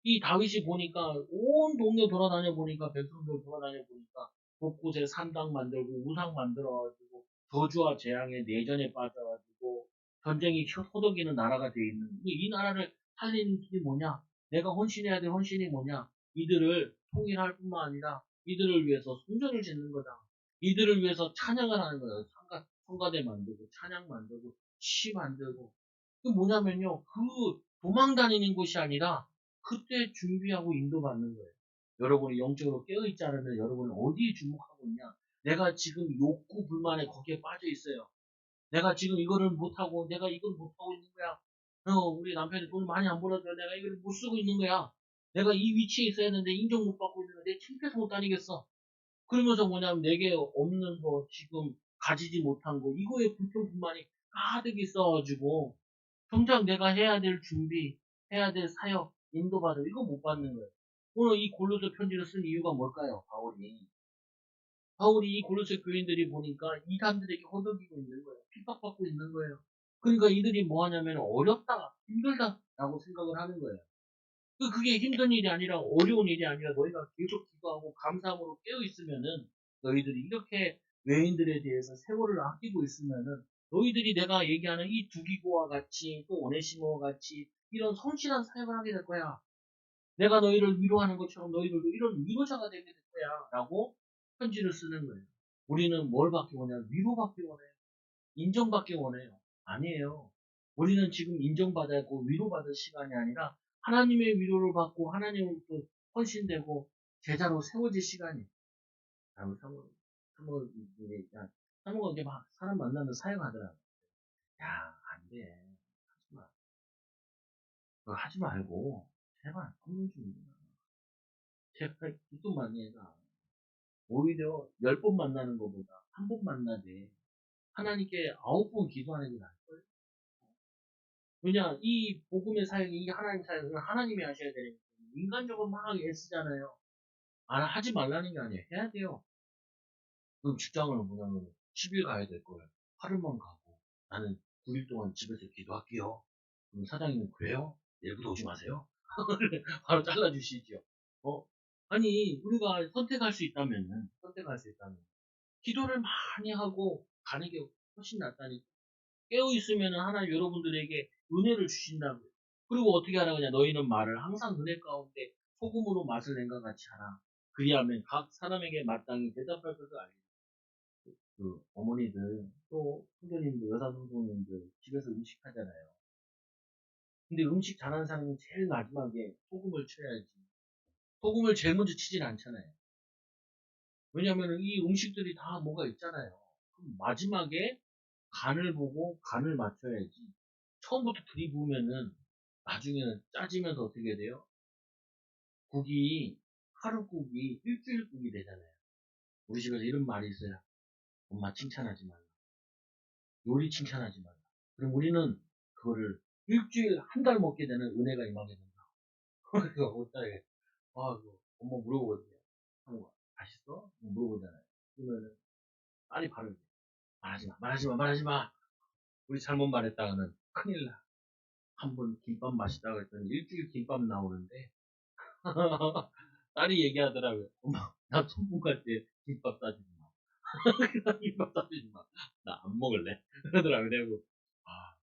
이 다윗이 보니까 온 동네 돌아다녀 보니까 백성들 돌아다녀 보니까 곳곳에 산당 만들고 우상 만들어가지고 저주와 재앙의 내전에 빠져가지고 전쟁이 허덕이는 나라가 돼 있는 이 나라를 살리는 길이 뭐냐? 내가 헌신해야 될 헌신이 뭐냐? 이들을 통일할 뿐만 아니라 이들을 위해서 성전을 짓는 거다. 이들을 위해서 찬양을 하는 거다. 성가대 만들고 찬양 만들고 시 만들고 그 뭐냐면요 그 도망 다니는 곳이 아니라 그때 준비하고 인도받는 거예요. 여러분이 영적으로 깨어있지 않으면 여러분은 어디에 주목하고 있냐? 내가 지금 욕구 불만에 거기에 빠져 있어요. 내가 지금 이거를 못하고 내가 이걸 못하고 있는 거야. 우리 남편이 돈을 많이 안 벌어서 내가 이걸 못 쓰고 있는 거야. 내가 이 위치에 있어야 되는데 인정 못 받고 있는 거야. 내 창피해서 못 다니겠어. 그러면서 뭐냐면 내게 없는 거 지금 가지지 못한 거 이거에 불평 불만이 가득 있어가지고 정작 내가 해야 될 준비, 해야 될 사역, 인도받음, 이거 못 받는 거예요. 오늘 이 골로새 편지를 쓴 이유가 뭘까요? 바울이 이 골로새 교인들이 보니까 이 사람들에게 허덕이고 있는 거예요. 핍박받고 있는 거예요. 그러니까 이들이 뭐 하냐면 어렵다, 힘들다 라고 생각을 하는 거예요. 그게 힘든 일이 아니라 어려운 일이 아니라 너희가 계속 기도하고 감사함으로 깨어 있으면은 너희들이 이렇게 외인들에 대해서 세월을 아끼고 있으면은 너희들이 내가 얘기하는 이 두기고와 같이 또 오네시모와 같이 이런 성실한 사역을 하게 될 거야. 내가 너희를 위로하는 것처럼 너희들도 이런 위로자가 되게 될 거야. 라고 편지를 쓰는 거예요. 우리는 뭘 받기 원해요? 위로받기 원해요. 인정받기 원해요. 아니에요. 우리는 지금 인정받고 위로받을 시간이 아니라 하나님의 위로를 받고 하나님으로부터 헌신되고 제자로 세워질 시간이에요. 사모가 이게 막 사람 만나면 사역하더라고. 야, 안 돼. 하지 마. 그거 하지 말고, 제발, 성령 좀. 제발, 기도 많이 해라. 오히려 10번 만나는 것보다 한 번 만나되 하나님께 9번 기도하는 게 나을걸? 왜냐, 이 복음의 사역이, 이 하나님 사역은 하나님이 하셔야 되니까. 인간적으로 막 애쓰잖아요. 하지 말라는 게 아니에요. 해야 돼요. 그럼 직장을 뭐냐면 10일 가야 될 거예요. 하루만 가고. 나는 9일 동안 집에서 기도할게요. 그럼 사장님은 그래요? 내일부터 오지 마세요. 바로 잘라주시죠. 어? 아니, 우리가 선택할 수 있다면, 기도를 많이 하고 가는 게 훨씬 낫다니까. 깨어있으면 하나님 여러분들에게 은혜를 주신다고요. 그리고 어떻게 하라 그냐. 너희는 말을 항상 은혜 가운데 소금으로 맛을 낸것 같이 하라. 그리하면 각 사람에게 마땅히 대답할 것을 알리라. 그 어머니들 또 선생님들 여사 선생님들 집에서 음식 하잖아요. 근데 음식 잘하는 사람은 제일 마지막에 소금을 쳐야지. 소금을 제일 먼저 치진 않잖아요. 왜냐하면 이 음식들이 다 뭐가 있잖아요. 그럼 마지막에 간을 보고 간을 맞춰야지. 처음부터 들이부으면은 나중에는 짜지면서 어떻게 돼요? 국이 하루국이 일주일국이 되잖아요. 우리 집에서 이런 말이 있어요. 엄마 칭찬하지 말라. 요리 칭찬하지 말라. 그럼 우리는 그거를 일주일 한 달 먹게 되는 은혜가 임하게 된다. 그러니까 어떡해. 엄마 물어보거든요. 맛있어? 물어보잖아요. 그러면은 딸이 바로 말하지 마. 우리 잘못 말했다가는 큰일 나. 한 번 김밥 맛있다고 했더니 일주일 김밥 나오는데 딸이 얘기하더라고요. 엄마, 나 소풍 갈 때 김밥 싸주지 마. 김밥 싸주지 마. 나 안 먹을래. 그러더라고요. 그래고,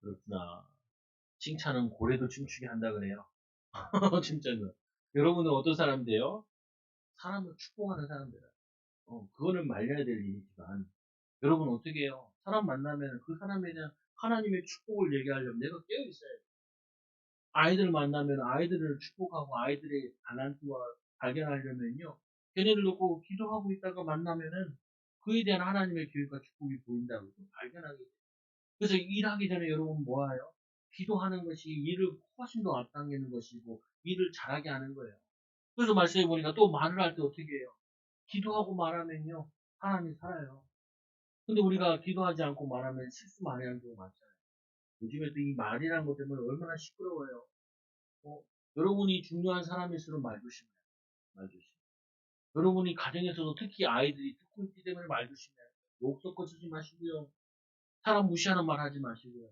그렇구나. 칭찬은 고래도 춤추게 한다 그래요. 진짜로. 여러분은 어떤 사람인데요? 사람을 축복하는 사람들. 그거는 말려야 될 일이지만, 여러분 어떻게 해요? 사람 만나면 그 사람에 대한 하나님의 축복을 얘기하려면 내가 깨어있어야 돼. 아이들 만나면 아이들을 축복하고 아이들의 달란트와 발견하려면요. 걔네를 놓고 기도하고 있다가 만나면은 그에 대한 하나님의 계획과 축복이 보인다고 발견하게 돼요. 그래서 일하기 전에 여러분 뭐예요? 기도하는 것이 일을 훨씬 더 앞당기는 것이고 일을 잘하게 하는 거예요. 그래서 말씀해 보니까 또 말을 할 때 어떻게 해요? 기도하고 말하면요. 하나님이 살아요. 근데 우리가 기도하지 않고 말하면 실수 많이 하는 경우 많잖아요. 요즘에 또 이 말이라는 것 때문에 얼마나 시끄러워요. 어, 여러분이 중요한 사람일수록 말 조심해요. 말 조심. 여러분이 가정에서도 특히 아이들이 듣고 있기 때문에 말 조심해요. 욕 섞어 쓰지 마시고요. 사람 무시하는 말 하지 마시고요.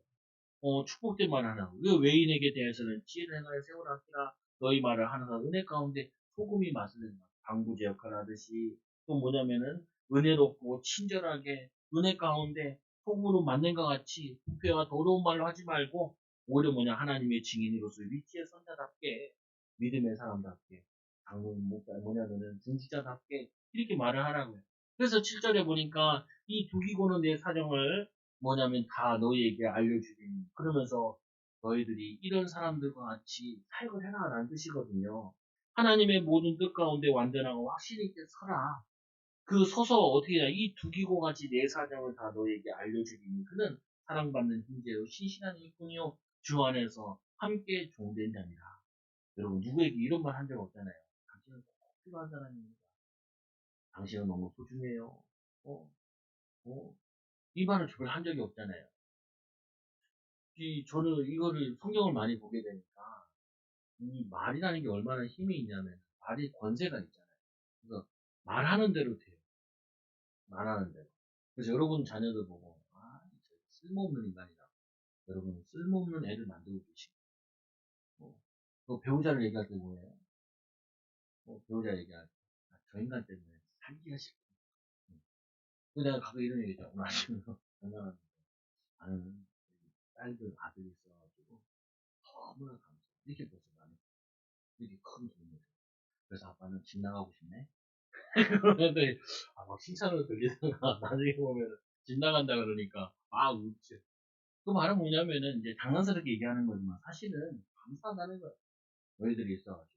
축복된 말 하나. 그 외인에게 대해서는 지혜를 행하여 세월을 아끼라 너희 말을 하나가 은혜 가운데 소금이 맛을 낸다. 방부제 역할을 하듯이 또 뭐냐면은 은혜롭고 친절하게 은혜 가운데 소금으로 만든 것 같이 부패와 더러운 말로 하지 말고 오히려 뭐냐 하나님의 증인으로서 위치의 선자답게 믿음의 사람답게 장로님 목사 뭐냐면은 중지자답게 이렇게 말을 하라고요. 그래서 7절에 보니까 이 두기고는 내 사정을 뭐냐면 다 너희에게 알려주리니 그러면서 너희들이 이런 사람들과 같이 사역을 해라라는 뜻이거든요. 하나님의 모든 뜻 가운데 완전하고 확실히 있게 서라. 그 서서 어떻게 해야 이 두기고 같이 내 사정을 다 너희에게 알려주리니 그는 사랑받는 형제요 신실한 일꾼이요 주 안에서 함께 종된 자니라. 여러분 누구에게 이런 말 한 적 없잖아요. 당신은 꼭 필요한 사람입니다. 당신은 너무 소중해요. 어, 이 말을 저를 한 적이 없잖아요. 저는 이거를 성경을 많이 보게 되니까 이 말이라는 게 얼마나 힘이 있냐면 말이 권세가 있잖아요. 그래서 말하는 대로 돼요. 말하는 대로. 그래서 여러분 자녀들 보고 쓸모없는 인간이다. 여러분 쓸모없는 애를 만들고 계시고 또 배우자를 얘기할 때 뭐예요? 배우자 얘기할 때 저 인간 때문에 살기가 싫다. 그 내가 가끔 이런 얘기죠. 오늘 아침에 전화하는데 나는 딸들 아들이 있어가지고 너무나 감사해. 이렇게 벌써 나는 이렇게 큰 돈을 줘. 그래서 아빠는 집 나가고 싶네. 그런데 막 칭찬으로 들리다가 나중에 보면 집 나간다 그러니까 막 웃지. 그 말은 뭐냐면은 이제 장난스럽게 얘기하는 거지만 사실은 감사하다는 거야. 너희들이 있어가지고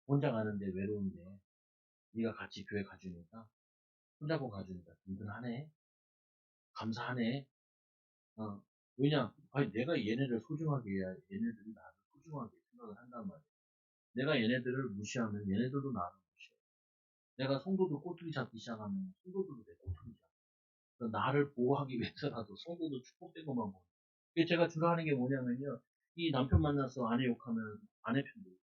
혼자 가는데 외로운데 네가 같이 교회 가주니까 손잡고 가주니까 든든하네. 감사하네. 어, 왜냐? 아니 내가 얘네를 소중하게 해야 얘네들이 나를 소중하게 생각을 한단 말이야. 내가 얘네들을 무시하면 얘네들도 나를 무시해. 내가 성도들 꼬투리 잡기 시작하면 성도들도 내 꼬투리 잡아. 나를 보호하기 위해서라도 성도도 축복된 것만 보고. 제가 주로 하는 게 뭐냐면요. 이 남편 만나서 아내 욕하면 아내 편 들고,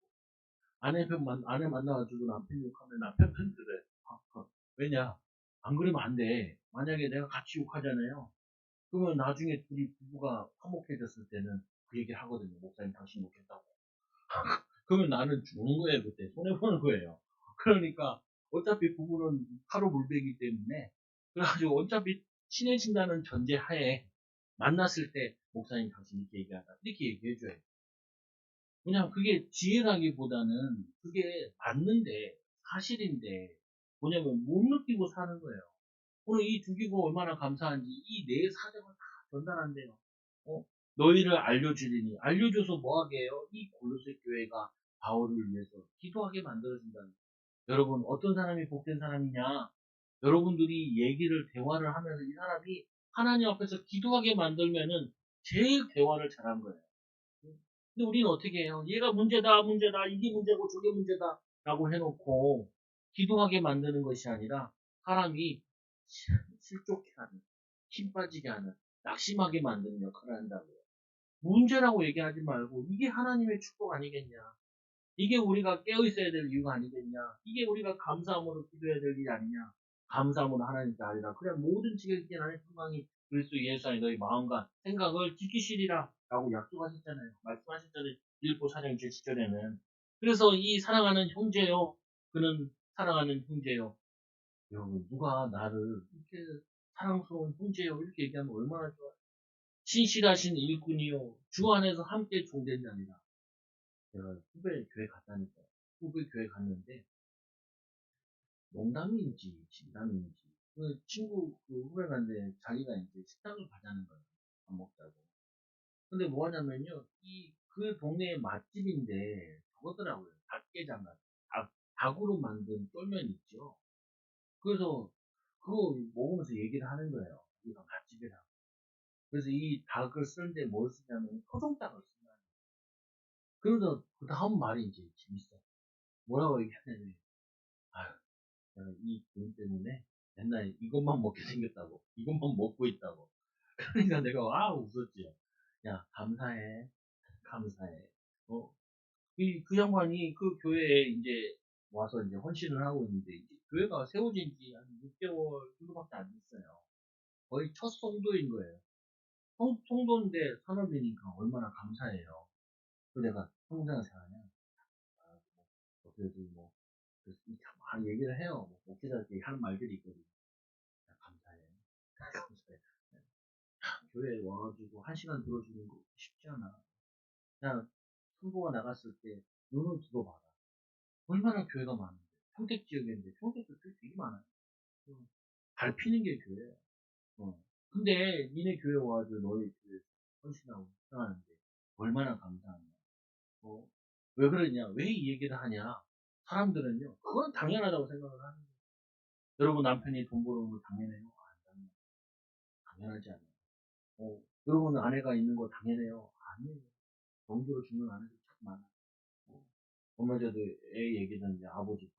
아내 만나가지고 남편 욕하면 남편 편 들어요. 왜냐? 안 그러면 안 돼. 만약에 내가 같이 욕하잖아요. 그러면 나중에 둘이 부부가 화목해졌을 때는 그 얘기를 하거든요. 목사님 당신 욕했다고. 그러면 나는 죽는 거예요. 그때. 손해보는 거예요. 그러니까 어차피 부부는 하루 물배기 때문에 그래가지고 어차피 친해진다는 전제 하에 만났을 때 목사님 당신 이렇게 얘기하다 이렇게 얘기해줘요. 그냥 그게 지혜라기보다는 그게 맞는데 사실인데 뭐냐면 못 느끼고 사는 거예요. 오늘 이 두기고 얼마나 감사한지 이 내 사정을 다 전달한대요. 어? 너희를 알려주리니 알려줘서 뭐하게 해요? 이 골로새 교회가 바울을 위해서 기도하게 만들어진다는. 여러분 어떤 사람이 복된 사람이냐? 여러분들이 얘기를 대화를 하면서 이 사람이 하나님 앞에서 기도하게 만들면은 제일 대화를 잘한 거예요. 근데 우리는 어떻게 해요? 얘가 문제다, 문제다, 이게 문제고 저게 문제다 라고 해놓고 기도하게 만드는 것이 아니라 사람이 실족해 하는, 힘 빠지게 하는, 낙심하게 만드는 역할을 한다고요. 문제라고 얘기하지 말고 이게 하나님의 축복 아니겠냐. 이게 우리가 깨어있어야 될 이유가 아니겠냐. 이게 우리가 감사함으로 기도해야 될 일이 아니냐. 감사함으로 하나님께 아니라 그냥 모든 지극히 나의 평강이 그리스도 예수 안에 너희 마음과 생각을 지키시리라 라고 약속하셨잖아요. 말씀하셨잖아요. 빌립보 4장 7절에는. 그래서 이 사랑하는 형제요. 그는 사랑하는 형제요. 여러분 누가 나를 이렇게 사랑스러운 형제요 이렇게 얘기하면 얼마나 좋아요. 신실하신 일꾼이요. 주 안에서 함께 종된 자입니다. 제가 후배 교회 갔다니까. 후배 교회 갔는데 농담인지 진담인지 그 친구 그 후배가 인제 자기가 인제 식당을 가자는 거예요, 밥 먹자고. 근데 뭐 하냐면요. 그 동네에 맛집인데 저거더라고요. 닭게장 같은 닭으로 만든 쫄면 있죠. 그래서 그거 먹으면서 얘기를 하는 거예요. 여기가 맛집이라고. 그래서 이 닭을 쓰는데 뭘 쓰냐면 토종닭을 쓴다는 거예요. 그러면서 그다음 말이 이제 재밌어. 뭐라고 얘기하냐면 아유 내가 이 돈 때문에 맨날 이것만 먹게 생겼다고. 이것만 먹고 있다고. 그러니까 내가 웃었지요. 야 감사해. 감사해. 어 그 양반이 그 교회에 이제 와서 이제 헌신을 하고 있는데 이제 교회가 세워진 지 한 6개월 정도밖에 안 됐어요. 거의 첫 성도인 거예요. 성도인데 산업이니까 얼마나 감사해요. 그 내가 평생 생활하냐? 그래도 뭐, 참 얘기를 해요. 뭐, 목회자들이 하는 말들이 있거든요. 야, 감사해. 감사해. 교회에 와가지고 1시간 들어주는 거 쉽지 않아. 그냥 선보가 나갔을 때 눈을 두고 봐라. 얼마나 교회가 많은데. 평택 지역인데 평택도 교회 되게 많아요. 밟히는 게 교회예요. 어. 근데 니네 교회 와가지고 너희 교회 헌신하고 사랑하는데 얼마나 감사하냐. 어? 왜 그러냐? 왜 이 얘기를 하냐? 사람들은요, 그건 당연하다고 생각을 하는 거예요. 여러분 남편이 돈 벌어오는 거 당연해요? 안 당연하지 않아요. 여러분 아내가 있는 거 당연해요? 아니에요. 정도로 죽는 아내들 참 많아요. 어, 얼마 전에 애 얘기 듣는데 아버지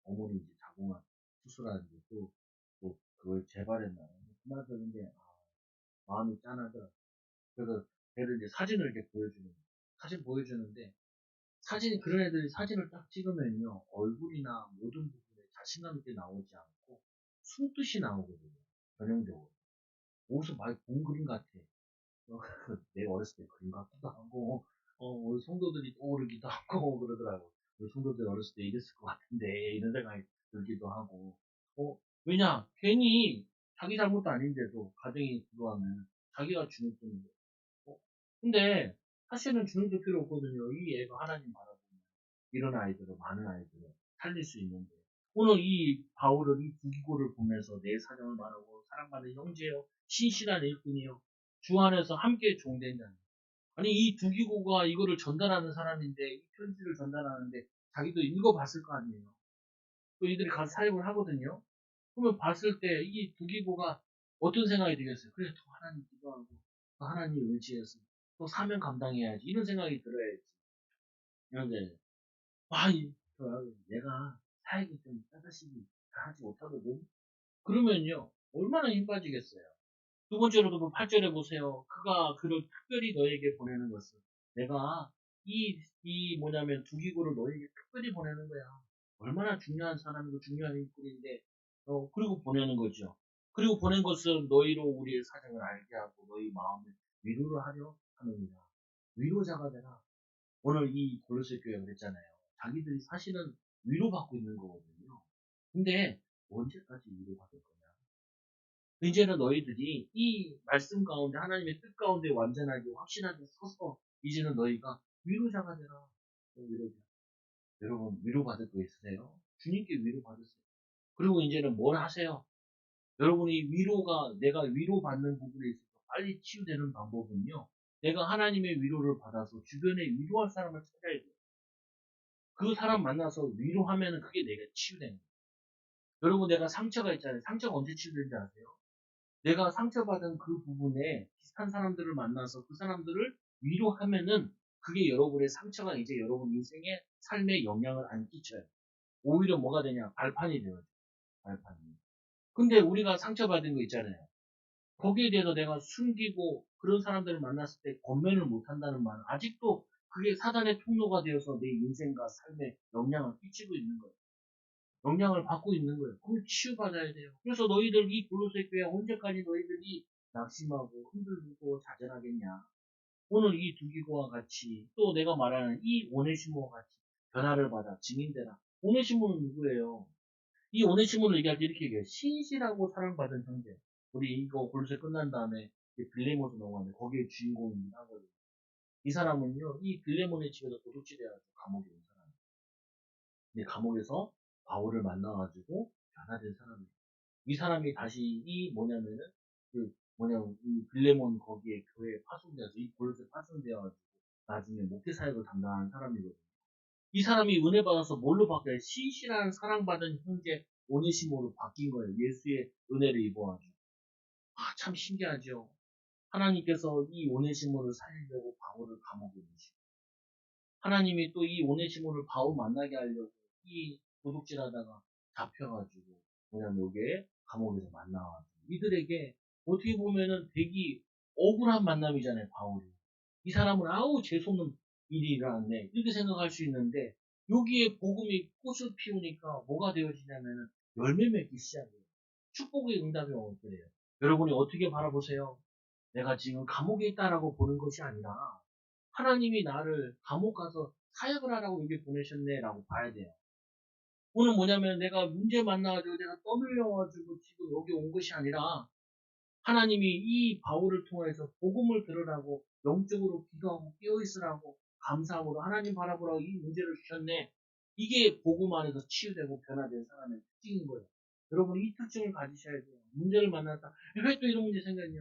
어머니 이제 자궁암 수술하는데 또 그걸 재발했나요? 그말 들은데 마음이 짠하더라. 그래서 애를 이제 사진을 이렇게 보여주는 거예요. 사진 보여주는데 그런 애들이 사진을 딱 찍으면요 얼굴이나 모든 부분에 자신감 있게 나오지 않고 숨듯이 나오거든요. 전형적으로 어디서 많이 본 그림 같아. 내 어렸을 때 그림 같기도 하고 우리 성도들이 떠오르기도 하고 그러더라고. 우리 성도들 어렸을 때 이랬을 것 같은데 이런 생각이 들기도 하고 왜냐 괜히 자기 잘못도 아닌데도 가정이 그거하면 자기가 주눅드는 거예요. 근데 사실은 주눅들 필요 없거든요. 이 애가 하나님 바라보면 이런 아이들을 많은 아이들을 살릴 수 있는데 오늘 이 바울은 이 부기고를 보면서 내 사정을 말하고 사랑받는 형제요 신실한 일꾼이요 주 안에서 함께 종된 자니 아니 이 두기고가 이거를 전달하는 사람인데 이 편지를 전달하는데 자기도 읽어봤을 거 아니에요. 또 이들이 가서 사역을 하거든요. 그러면 봤을 때 이 두기고가 어떤 생각이 들겠어요? 그래 더 하나님 기도하고 더 하나님 의지해서 또 사명 감당해야지 이런 생각이 들어야지. 그런데 내가 사역이 좀 짜다시기 하지 못하거든. 그러면요 얼마나 힘 빠지겠어요. 두 번째로도 그 8절에 보세요. 그가 그를 특별히 너에게 보내는 것은 내가 이 뭐냐면 두기고를 너에게 특별히 보내는 거야. 얼마나 중요한 사람이고 중요한 인물인데 그리고 보내는 거죠. 그리고 보낸 것은 너희로 우리의 사정을 알게 하고 너희 마음을 위로를 하려 하느니라. 위로자가 되라. 오늘 이 골로새 교회가 그랬잖아요. 자기들이 사실은 위로받고 있는 거거든요. 근데 언제까지 위로받을 거냐? 이제는 너희들이 이 말씀 가운데 하나님의 뜻 가운데 완전하게 확실하게 서서 이제는 너희가 위로자가 되라. 위로자. 여러분 위로받을 거 있으세요? 주님께 위로받으세요. 그리고 이제는 뭘 하세요? 여러분이 내가 위로받는 부분에 있어서 빨리 치유되는 방법은요. 내가 하나님의 위로를 받아서 주변에 위로할 사람을 찾아야 돼요. 그 사람 만나서 위로하면은 그게 내가 치유되는 거예요. 여러분 내가 상처가 있잖아요. 상처가 언제 치유되는지 아세요? 내가 상처받은 그 부분에 비슷한 사람들을 만나서 그 사람들을 위로하면은 그게 여러분의 상처가 이제 여러분 인생의 삶에 영향을 안 끼쳐요. 오히려 뭐가 되냐? 발판이 되어요. 발판이. 근데 우리가 상처받은 거 있잖아요. 거기에 대해서 내가 숨기고 그런 사람들을 만났을 때 권면을 못 한다는 말은 아직도 그게 사단의 통로가 되어서 내 인생과 삶에 영향을 끼치고 있는 거예요. 영향을 받고 있는 거예요. 그걸 치유받아야 돼요. 그래서 너희들 이 골로새 교회 언제까지 너희들이 낙심하고 흔들리고 좌절하겠냐. 오늘 이 두기고와 같이 또 내가 말하는 이 오네시모와 같이 변화를 받아 증인되라. 오네시모는 누구예요? 이 오네시모를 얘기할 때 이렇게 얘기해요. 신실하고 사랑받은 형제. 우리 이거 골로새 끝난 다음에 빌레몬으로 넘어가는데 거기에 주인공이긴 하거든요. 이 사람은요, 이 빌레몬의 집에서 도둑질해가지고 감옥에 온 사람이에요. 근데 감옥에서 바울을 만나가지고 변화된 사람이에요. 이 사람이 다시 이 뭐냐면은 그 뭐냐면 이 빌레몬 거기에 교회에 파송돼서 이 골로새 파송되어가지고 나중에 목회 사역을 담당하는 사람이거든요. 이 사람이 은혜 받아서 뭘로 바뀌어요? 신실한 사랑받은 형제 오네시모로 바뀐 거예요. 예수의 은혜를 입어가지고. 참 신기하죠. 하나님께서 이 오네시모를 살리려고 바울을 감옥에 넣으시고 하나님이 또 이 오네시모를 바울 만나게 하려고 이 도둑질하다가 잡혀가지고 그냥 여기에 감옥에서 만나가지고 이들에게 어떻게 보면은 되게 억울한 만남이잖아요. 바울이 이 사람은 아우 재수없는 일이 일어났네 이렇게 생각할 수 있는데 여기에 복음이 꽃을 피우니까 뭐가 되어지냐면은 열매 맺기 시작해요. 축복의 응답이 오게 돼요. 여러분이 어떻게 바라보세요? 내가 지금 감옥에 있다라고 보는 것이 아니라 하나님이 나를 감옥 가서 사역을 하라고 여기 보내셨네라고 봐야 돼요. 오늘 뭐냐면 내가 문제 만나가지고 내가 떠밀려가지고 지금 여기 온 것이 아니라 하나님이 이 바울을 통해서 복음을 들으라고 영적으로 기도하고 깨어있으라고 감사함으로 하나님 바라보라고 이 문제를 주셨네. 이게 복음 안에서 치유되고 변화된 사람의 특징인 거예요. 여러분 이 특징을 가지셔야 돼요. 문제를 만났다. 왜 또 이런 문제 생겼냐?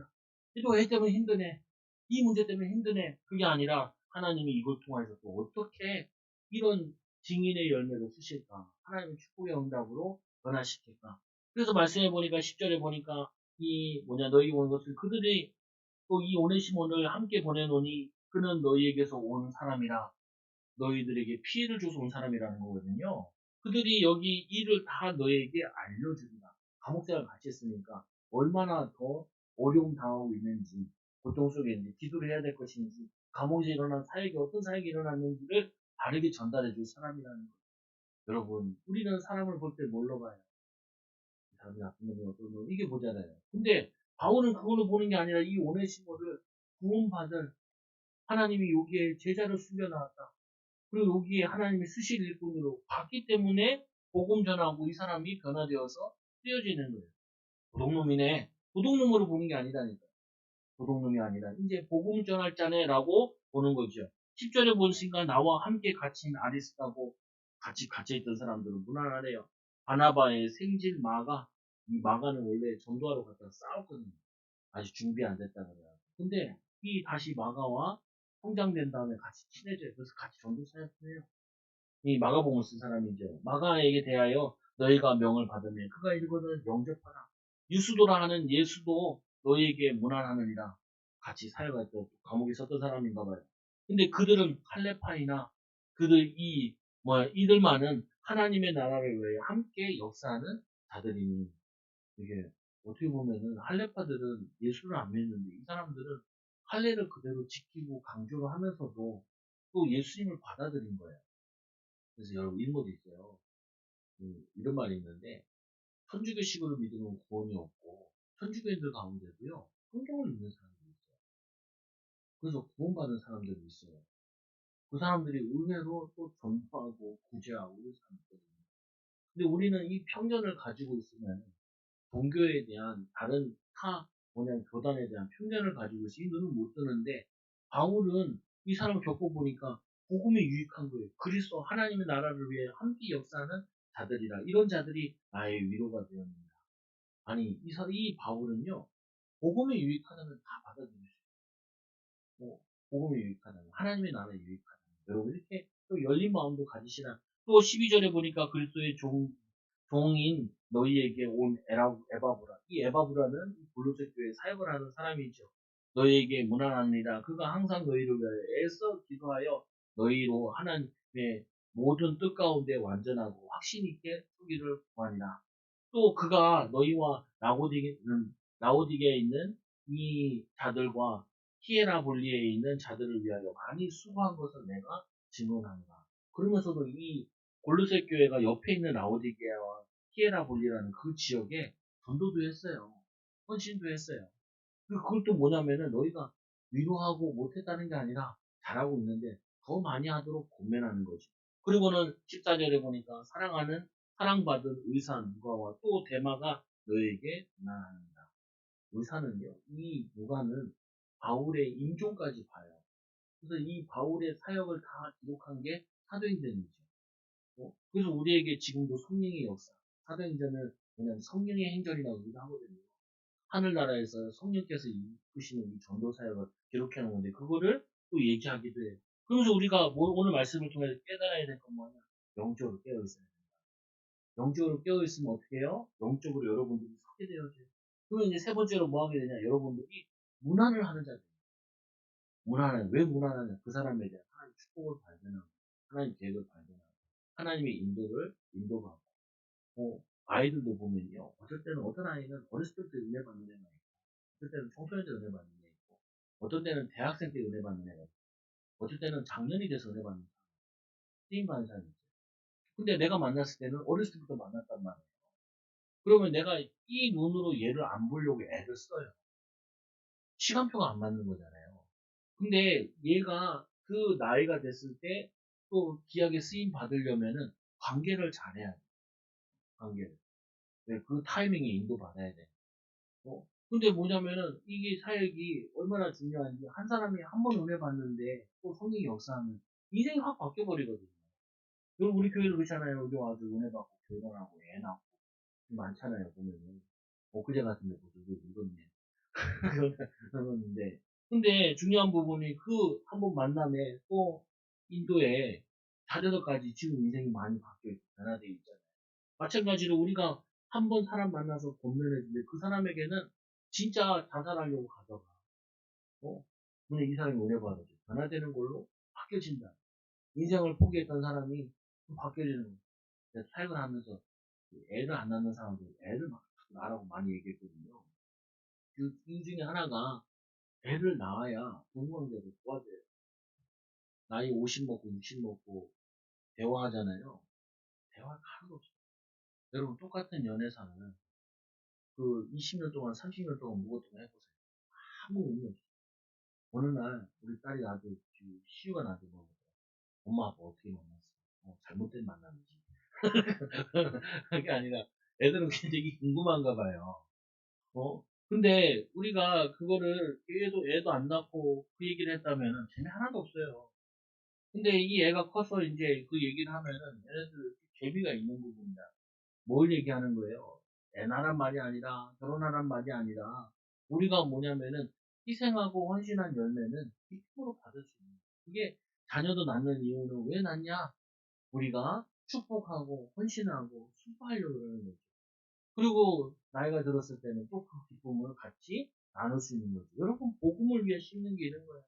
또 왜 때문에 힘드네? 이 문제 때문에 힘드네? 그게 아니라 하나님이 이걸 통해서 또 어떻게 이런 증인의 열매를 쓰실까? 하나님의 축복의 응답으로 변화시킬까? 그래서 말씀해 보니까 10절에 보니까 이 뭐냐 너희에게 온 것을 그들이 또 이 오네시몬을 함께 보내노니 그는 너희에게서 온 사람이라 너희들에게 피해를 줘서 온 사람이라는 거거든요. 그들이 여기 일을 다 너희에게 알려주리라. 감옥생활 같이 했으니까 얼마나 더 어려움 당하고 있는지 고통 속에 있는지 기도를 해야 될 것인지 감옥에서 일어난 사역이 어떤 사역이 일어났는지를 바르게 전달해 줄 사람이라는 거예요. 여러분 우리는 사람을 볼 때 뭘로 봐요? 사람이 나쁜 놈이 어떤 놈 이게 보잖아요. 근데 바울은 그걸로 보는 게 아니라 이 오네시모를 구원받을 하나님이 여기에 제자를 숨겨놨다. 그리고 여기에 하나님이 쓰실 일꾼으로 봤기 때문에 복음 전하고 이 사람이 변화되어서 쓰여지는 거예요. 도둑놈이네. 도둑놈으로 보는 게 아니다니까. 도둑놈이 아니라 이제 복음 전할 자네라고 보는 거죠. 10절에 보니까 나와 함께 갇힌 아리스타고 같이 갇혀있던 사람들은 무난하네요. 바나바의 생질 마가 이 마가는 원래 전도하러 갔다가 싸웠거든요. 아직 준비 안 됐다 그래요. 근데 이 다시 마가와 성장된 다음에 같이 친해져요. 그래서 같이 전도 사역을 해요. 이 마가복음을 쓴 사람이죠. 마가에게 대하여 너희가 명을 받으면 그가 이르거든 영접하라. 유수도라 하는 예수도 너희에게 문안하느니라. 같이 사역할 때 감옥에 있었던 사람인가 봐요. 근데 그들은 칼레파이나 그들 이 뭐야 이들만은 하나님의 나라를 위해 함께 역사하는 자들이니 이게 어떻게 보면은 할레파들은 예수를 안 믿는데 이 사람들은 할례를 그대로 지키고 강조를 하면서도 또 예수님을 받아들인 거예요. 그래서 여러분 일모도 있어요. 이런 말이 있는데 천주교식으로 믿으면 구원이 없고 천주교인들 가운데도요 성경을 믿는 사람들이 있어요. 그래서 구원받은 사람들이 있어요. 그 사람들이 의외로 또 전파하고 구제하고 이런 사람들이거든요. 근데 우리는 이 편견을 가지고 있으면 종교에 대한 다른 교단에 대한 편견을 가지고 있어 이 눈은 못 뜨는데 바울은 이 사람을 겪어보니까 복음이 유익한 거예요. 그리스도 하나님의 나라를 위해 함께 역사하는 자들이라 이런 자들이 나의 위로가 되었습니다. 아니 이 바울은요 복음이 유익하다면 다 받아들일 수 있고 복음이 유익하다면 하나님의 나라에 유익하다면 여러분 이렇게 또 열린 마음도 가지시라. 또 12절에 보니까 그리스도의 종인 너희에게 온 에바브라. 이 에바브라는 골로새 교회 사역을 하는 사람이죠. 너희에게 문안합니다. 그가 항상 너희를 위하여 애써 기도하여 너희로 하나님의 모든 뜻 가운데 완전하고 확신 있게 서기를 구하니라. 또 그가 너희와 라오디게에 있는 이 자들과 히에라볼리에 있는 자들을 위하여 많이 수고한 것을 내가 증언합니다. 그러면서도 이 골로새 교회가 옆에 있는 라오디게아와 히에라볼리라는 그 지역에 전도도 했어요. 헌신도 했어요. 그걸 또 뭐냐면은 너희가 위로하고 못했다는 게 아니라 잘하고 있는데 더 많이 하도록 권면하는 거죠. 그리고는 14절에 보니까 사랑받은 의사 누가와 또 데마가 너에게 문안합니다. 의사는요, 이 누가는 바울의 임종까지 봐요. 그래서 이 바울의 사역을 다 기록한 게 사도행전이죠. 그래서 우리에게 지금도 성령의 역사, 사도행전을 왜냐면 성령의 행전이라고 우리가 하거든요. 하늘나라에서 성령께서 이끄시는 이 전도 사역을 기록해 놓은 건데 그거를 또 얘기하기도 해요. 그러면서 우리가 오늘 말씀을 통해서 깨달아야 될 건 뭐냐? 영적으로 깨어 있어야 된다. 영적으로 깨어 있으면 어떻게 해요? 영적으로 여러분들이 서게 되어져요. 그러면 이제 세 번째로 뭐 하게 되냐? 여러분들이 문안을 하는 자들. 문안은 왜 문안하냐? 그 사람에 대한 하나님 축복을 발견하고 하나님 계획을 발견하고 하나님의 인도받고 아이들도 보면요. 어쩔 때는 어떤 아이는 어렸을 때부터 은혜 받는 애가 있고 어떨 때는 청소년 때 은혜 받는 애 있고 어떤 때는 대학생 때 은혜 받는 애가 있고 어쩔 때는 작년이 돼서 은혜 받는 사람 쓰임 받는 사람이 있어요. 근데 내가 만났을 때는 어렸을 때부터 만났단 말이에요. 그러면 내가 이 눈으로 얘를 안 보려고 애를 써요. 시간표가 안 맞는 거잖아요. 근데 얘가 그 나이가 됐을 때 또 귀하게 쓰임 받으려면은 관계를 잘해야 돼. 관계를. 네, 그 타이밍에 인도받아야 돼. 근데 뭐냐면은 이게 사역이 얼마나 중요한지 한 사람이 한 번 은혜 받는데 또 성령이 역사하면 인생이 확 바뀌어버리거든요. 여러분 우리 교회도 그렇잖아요. 여기 와서 은혜 받고 결혼하고 애 낳고 많잖아요. 보면은 엊그제 같은데 벌써 이거 늙었네. 그러는데 근데 중요한 부분이 그 한 번 만남에 또 인도에 자녀들까지 지금 인생이 많이 바뀌어 있고 변화되어 있잖아요. 마찬가지로 우리가 한 번 사람 만나서 권면해주는데 그 사람에게는 진짜 자살하려고 가다가 근데 이 사람이 은혜 받아줘 변화되는 걸로 바뀌어진다. 인생을 포기했던 사람이 바뀌어지는 거예요. 제가 사역을 하면서 애를 안 낳는 사람들 애를 막 낳으라고 많이 얘기했거든요. 그 중에 하나가 애를 낳아야 공무원들을 도와줘요. 나이 50 먹고 60 먹고 대화하잖아요. 대화가 하나도 없어요. 여러분 똑같은 연애사는 그 20년 동안 30년 동안 묵었던 해보세요. 아무 의미 없어요. 어느 날 우리 딸이 나한테 시우가 나한테 물어보더라. 엄마 아빠 어떻게 만났어? 잘못된 만남이지. 그게 아니라 애들은 굉장히 궁금한가 봐요. 근데 우리가 그거를 애도 안 낳고 그 얘기를 했다면은 재미 하나도 없어요. 근데 이 애가 커서 이제 그 얘기를 하면은 얘네들 재미가 있는 부분이다. 뭘 얘기하는 거예요? 애 낳으란 말이 아니라 결혼하란 말이 아니라 우리가 뭐냐면은 희생하고 헌신한 열매는 기쁨으로 받을 수 있는 거예요. 그게 자녀도 낳는 이유는 왜 낳냐? 우리가 축복하고 헌신하고 수고하려고 그러는 거죠. 그리고 나이가 들었을 때는 또 그 기쁨을 같이 나눌 수 있는 거죠. 여러분 복음을 위해 심는 게 이런 거예요.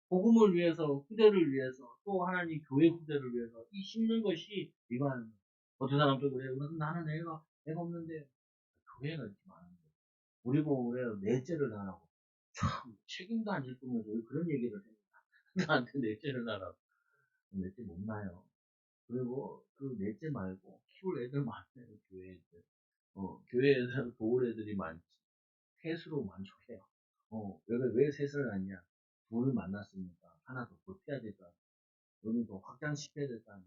복음을 위해서 후대를 위해서 또 하나님 교회 후대를 위해서 이 심는 것이 이거 하는 거예요. 어떤 사람도 그래요. 나는 애가 없는데 교회가 이렇게 많은데 우리 보고 그래요. 넷째를 낳으라고. 참 책임도 안 질 거면서 왜 그런 얘기를 해. 나한테 넷째를 낳으라고. 넷째 못 낳아요. 그리고 그 넷째 말고 키울 애들 많아요. 교회 애들. 교회에서 도울 애들이 많지. 셋으로 만족해요. 왜 셋을 낳냐? 둘을 만났으니까 하나 더 보태야 될 거 아니야. 너는 더 확장시켜야 될 거 아니야.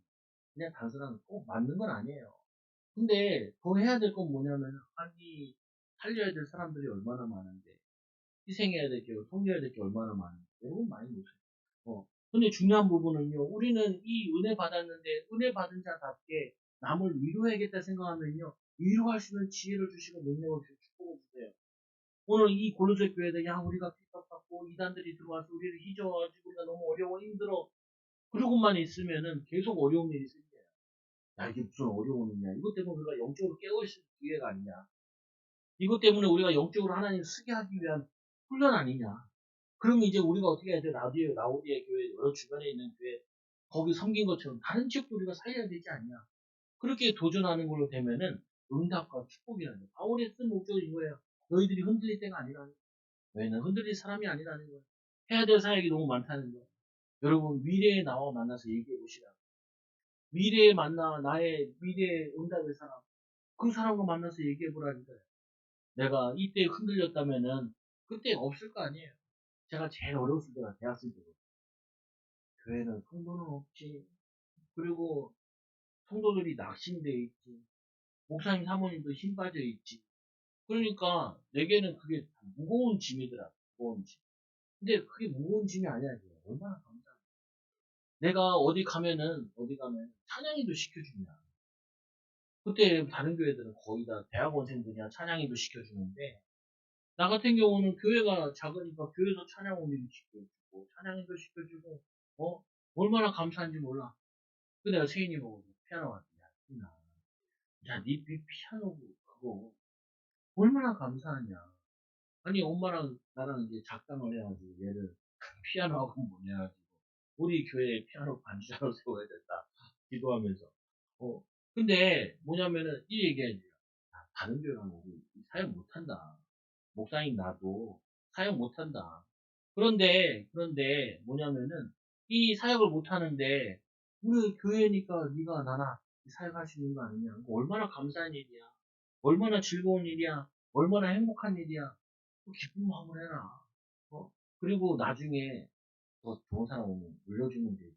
그냥 단순한 꼭 맞는 건 아니에요. 근데 더 해야 될 건 뭐냐면 아니 살려야 될 사람들이 얼마나 많은데 희생해야 될 게, 섬겨야 될 게 얼마나 많은데 여러분 많이 못해요. 근데 중요한 부분은요. 우리는 이 은혜 받았는데 은혜 받은 자답게 남을 위로해야겠다 생각하면요. 위로할 수 있는 지혜를 주시고 능력을 주시고 축복을 주세요. 오늘 이 골로새 교회에 야 우리가 핍박받고 이단들이 들어와서 우리를 휘저어가지고 우리가 너무 어려워 힘들어 그러고만 있으면은 계속 어려운 일이 생겨요. 야 이게 무슨 어려운 일이냐. 이것 때문에 우리가 영적으로 깨어있을 기회가 아니냐. 이것 때문에 우리가 영적으로 하나님 쓰게 하기 위한 훈련 아니냐. 그럼 이제 우리가 어떻게 해야 돼? 라우디의 교회, 여러 주변에 있는 교회, 거기 섬긴 것처럼 다른 지역도 우리가 살려야 되지 않냐. 그렇게 도전하는 걸로 되면은 응답과 축복이라는 거예요. 바울의 쓴 목적이 이거예요. 너희들이 흔들릴 때가 아니라는 거예요. 너희는 흔들릴 사람이 아니라는 거예요. 해야 될 사역이 너무 많다는 거예요. 여러분, 미래에 나와 만나서 얘기해 보시라. 미래에 만나, 나의 미래의 응답의 사람, 그 사람과 만나서 얘기해 보라니까요. 내가 이때 흔들렸다면은 그때 없을 거 아니에요. 제가 제일 어려웠을 때가 대학생 때고 교회는 성도는 없지. 그리고 성도들이 낙심돼 있지. 목사님 사모님도 힘 빠져 있지. 그러니까 내게는 그게 무거운 짐이더라. 무거운 짐. 근데 그게 무거운 짐이 아니야. 이게. 얼마나 감사해. 내가 어디 가면 찬양이도 시켜주냐. 그때 다른 교회들은 거의 다 대학원생들이나 찬양인도 시켜주는데, 나 같은 경우는 교회가 작으니까 교회에서 찬양 올리도 시켜주고, 찬양인도 시켜주고, 어? 얼마나 감사한지 몰라. 그 내가 세인이 보고 피아노 왔더니, 야, 니 피아노 그거 얼마나 감사하냐. 아니, 엄마랑 나랑 이제 작당을 해가지고 얘를 피아노 학원 보내가지고 우리 교회에 피아노 반주자로 세워야 된다. 기도하면서. 어. 근데 뭐냐면은 이 얘기해야지. 다른 교회랑 우리 사역 못한다. 목사님 나도 사역 못한다. 그런데 뭐냐면은 이 사역을 못하는데 우리 교회니까 네가 나나 사역할 수 있는 거 아니냐. 얼마나 감사한 일이야. 얼마나 즐거운 일이야. 얼마나 행복한 일이야. 기쁜 마음으로 해라. 어? 그리고 나중에 더 좋은 사람 오면 물려주면 되지.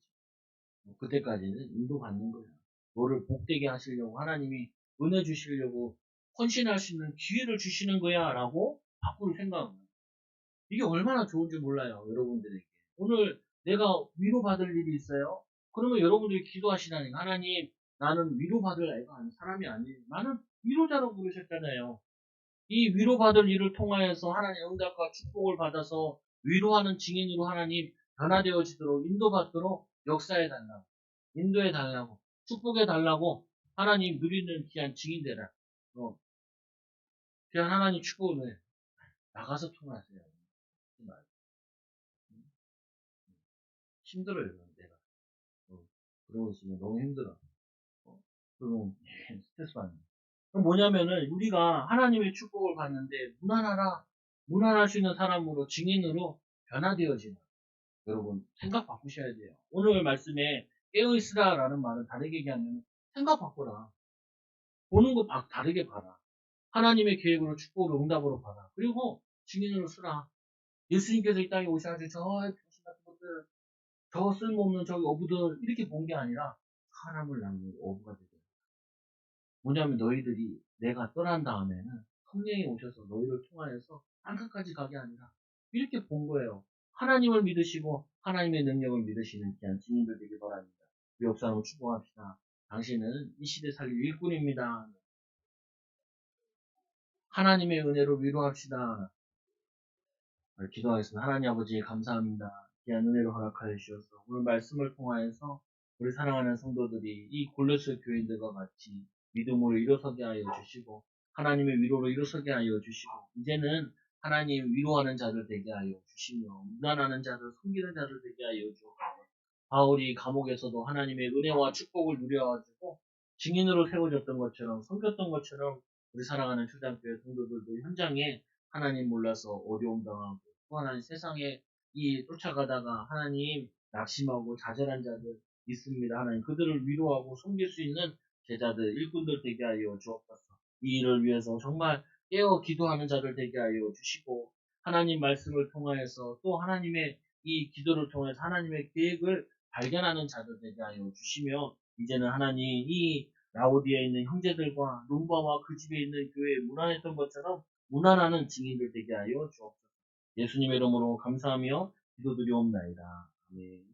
그때까지는 인도받는 거야. 너를 복되게 하시려고 하나님이 은혜 주시려고 헌신할 수 있는 기회를 주시는 거야 라고 바꿀 생각은 이게 얼마나 좋은지 몰라요, 여러분들에게. 오늘 내가 위로받을 일이 있어요? 그러면 여러분들이 기도하시라니까. 하나님, 나는 위로받을 애가 사람이 아니에요. 나는 위로자로 부르셨잖아요. 이 위로받을 일을 통하여서 하나님 응답과 축복을 받아서 위로하는 증인으로 하나님 변화되어지도록 인도받도록 역사해 달라고. 인도해 달라고. 축복해 달라고. 하나님 누리는 귀한 증인 되라. 귀한 하나님 축복을 나가서 통하세요. 힘들어요, 내가. 그러고 있으면 너무 힘들어. 그리고 스트레스 받는. 그럼 뭐냐면은 우리가 하나님의 축복을 받는데 무난하라, 무난할 수 있는 사람으로 증인으로 변화되어지는. 여러분 생각 바꾸셔야 돼요. 오늘 말씀에 깨어있으라라는 말은 다르게 얘기하면 생각 바꿔라. 보는 거 다르게 봐라. 하나님의 계획으로 축복으로 응답으로 봐라. 그리고 증인으로 쓰라. 예수님께서 이 땅에 오셔가지고 저 병신 같은 것들, 저 쓸모없는 저기 어부들 이렇게 본 게 아니라 사람을 낳는 어부가 되죠. 뭐냐면 너희들이 내가 떠난 다음에는 성령이 오셔서 너희를 통하여서 땅끝까지 가게 아니라 이렇게 본 거예요. 하나님을 믿으시고 하나님의 능력을 믿으시는 귀한 증인들 되길 바랍니다. 우리 역사로 축복합시다. 당신은 이 시대 살릴 일꾼입니다. 하나님의 은혜로 위로합시다. 기도하겠습니다. 하나님 아버지 감사합니다. 귀한 은혜로 허락하여 주셔서 오늘 말씀을 통하여서 우리 사랑하는 성도들이 이 골로새 교인들과 같이 믿음으로 일어서게 하여 주시고 하나님의 위로로 일어서게 하여 주시고 이제는 하나님 위로하는 자들 되게 하여 주시며 무난하는 자들 섬기는 자들 되게 하여 주옵소서. 바울이 감옥에서도 하나님의 은혜와 축복을 누려가지고 증인으로 세워졌던 것처럼 섬겼던 것처럼 우리 사랑하는 초장교회 성도들도 현장에 하나님 몰라서 어려움 당하고 또 하나님 세상에 이 쫓아가다가 하나님 낙심하고 좌절한 자들 있습니다. 하나님 그들을 위로하고 섬길 수 있는 제자들 일꾼들 되게 하여 주옵소서. 이 일을 위해서 정말 깨어 기도하는 자들 되게 하여 주시고 하나님 말씀을 통하여서 또 하나님의 이 기도를 통해서 하나님의 계획을 발견하는 자들 되게 하여 주시며 이제는 하나님 이 라오디에 있는 형제들과 룸바와 그 집에 있는 교회에 무난했던 것처럼 무난하는 증인들 되게 하여 주옵소서. 예수님의 이름으로 감사하며 기도드리옵나이다. 아멘.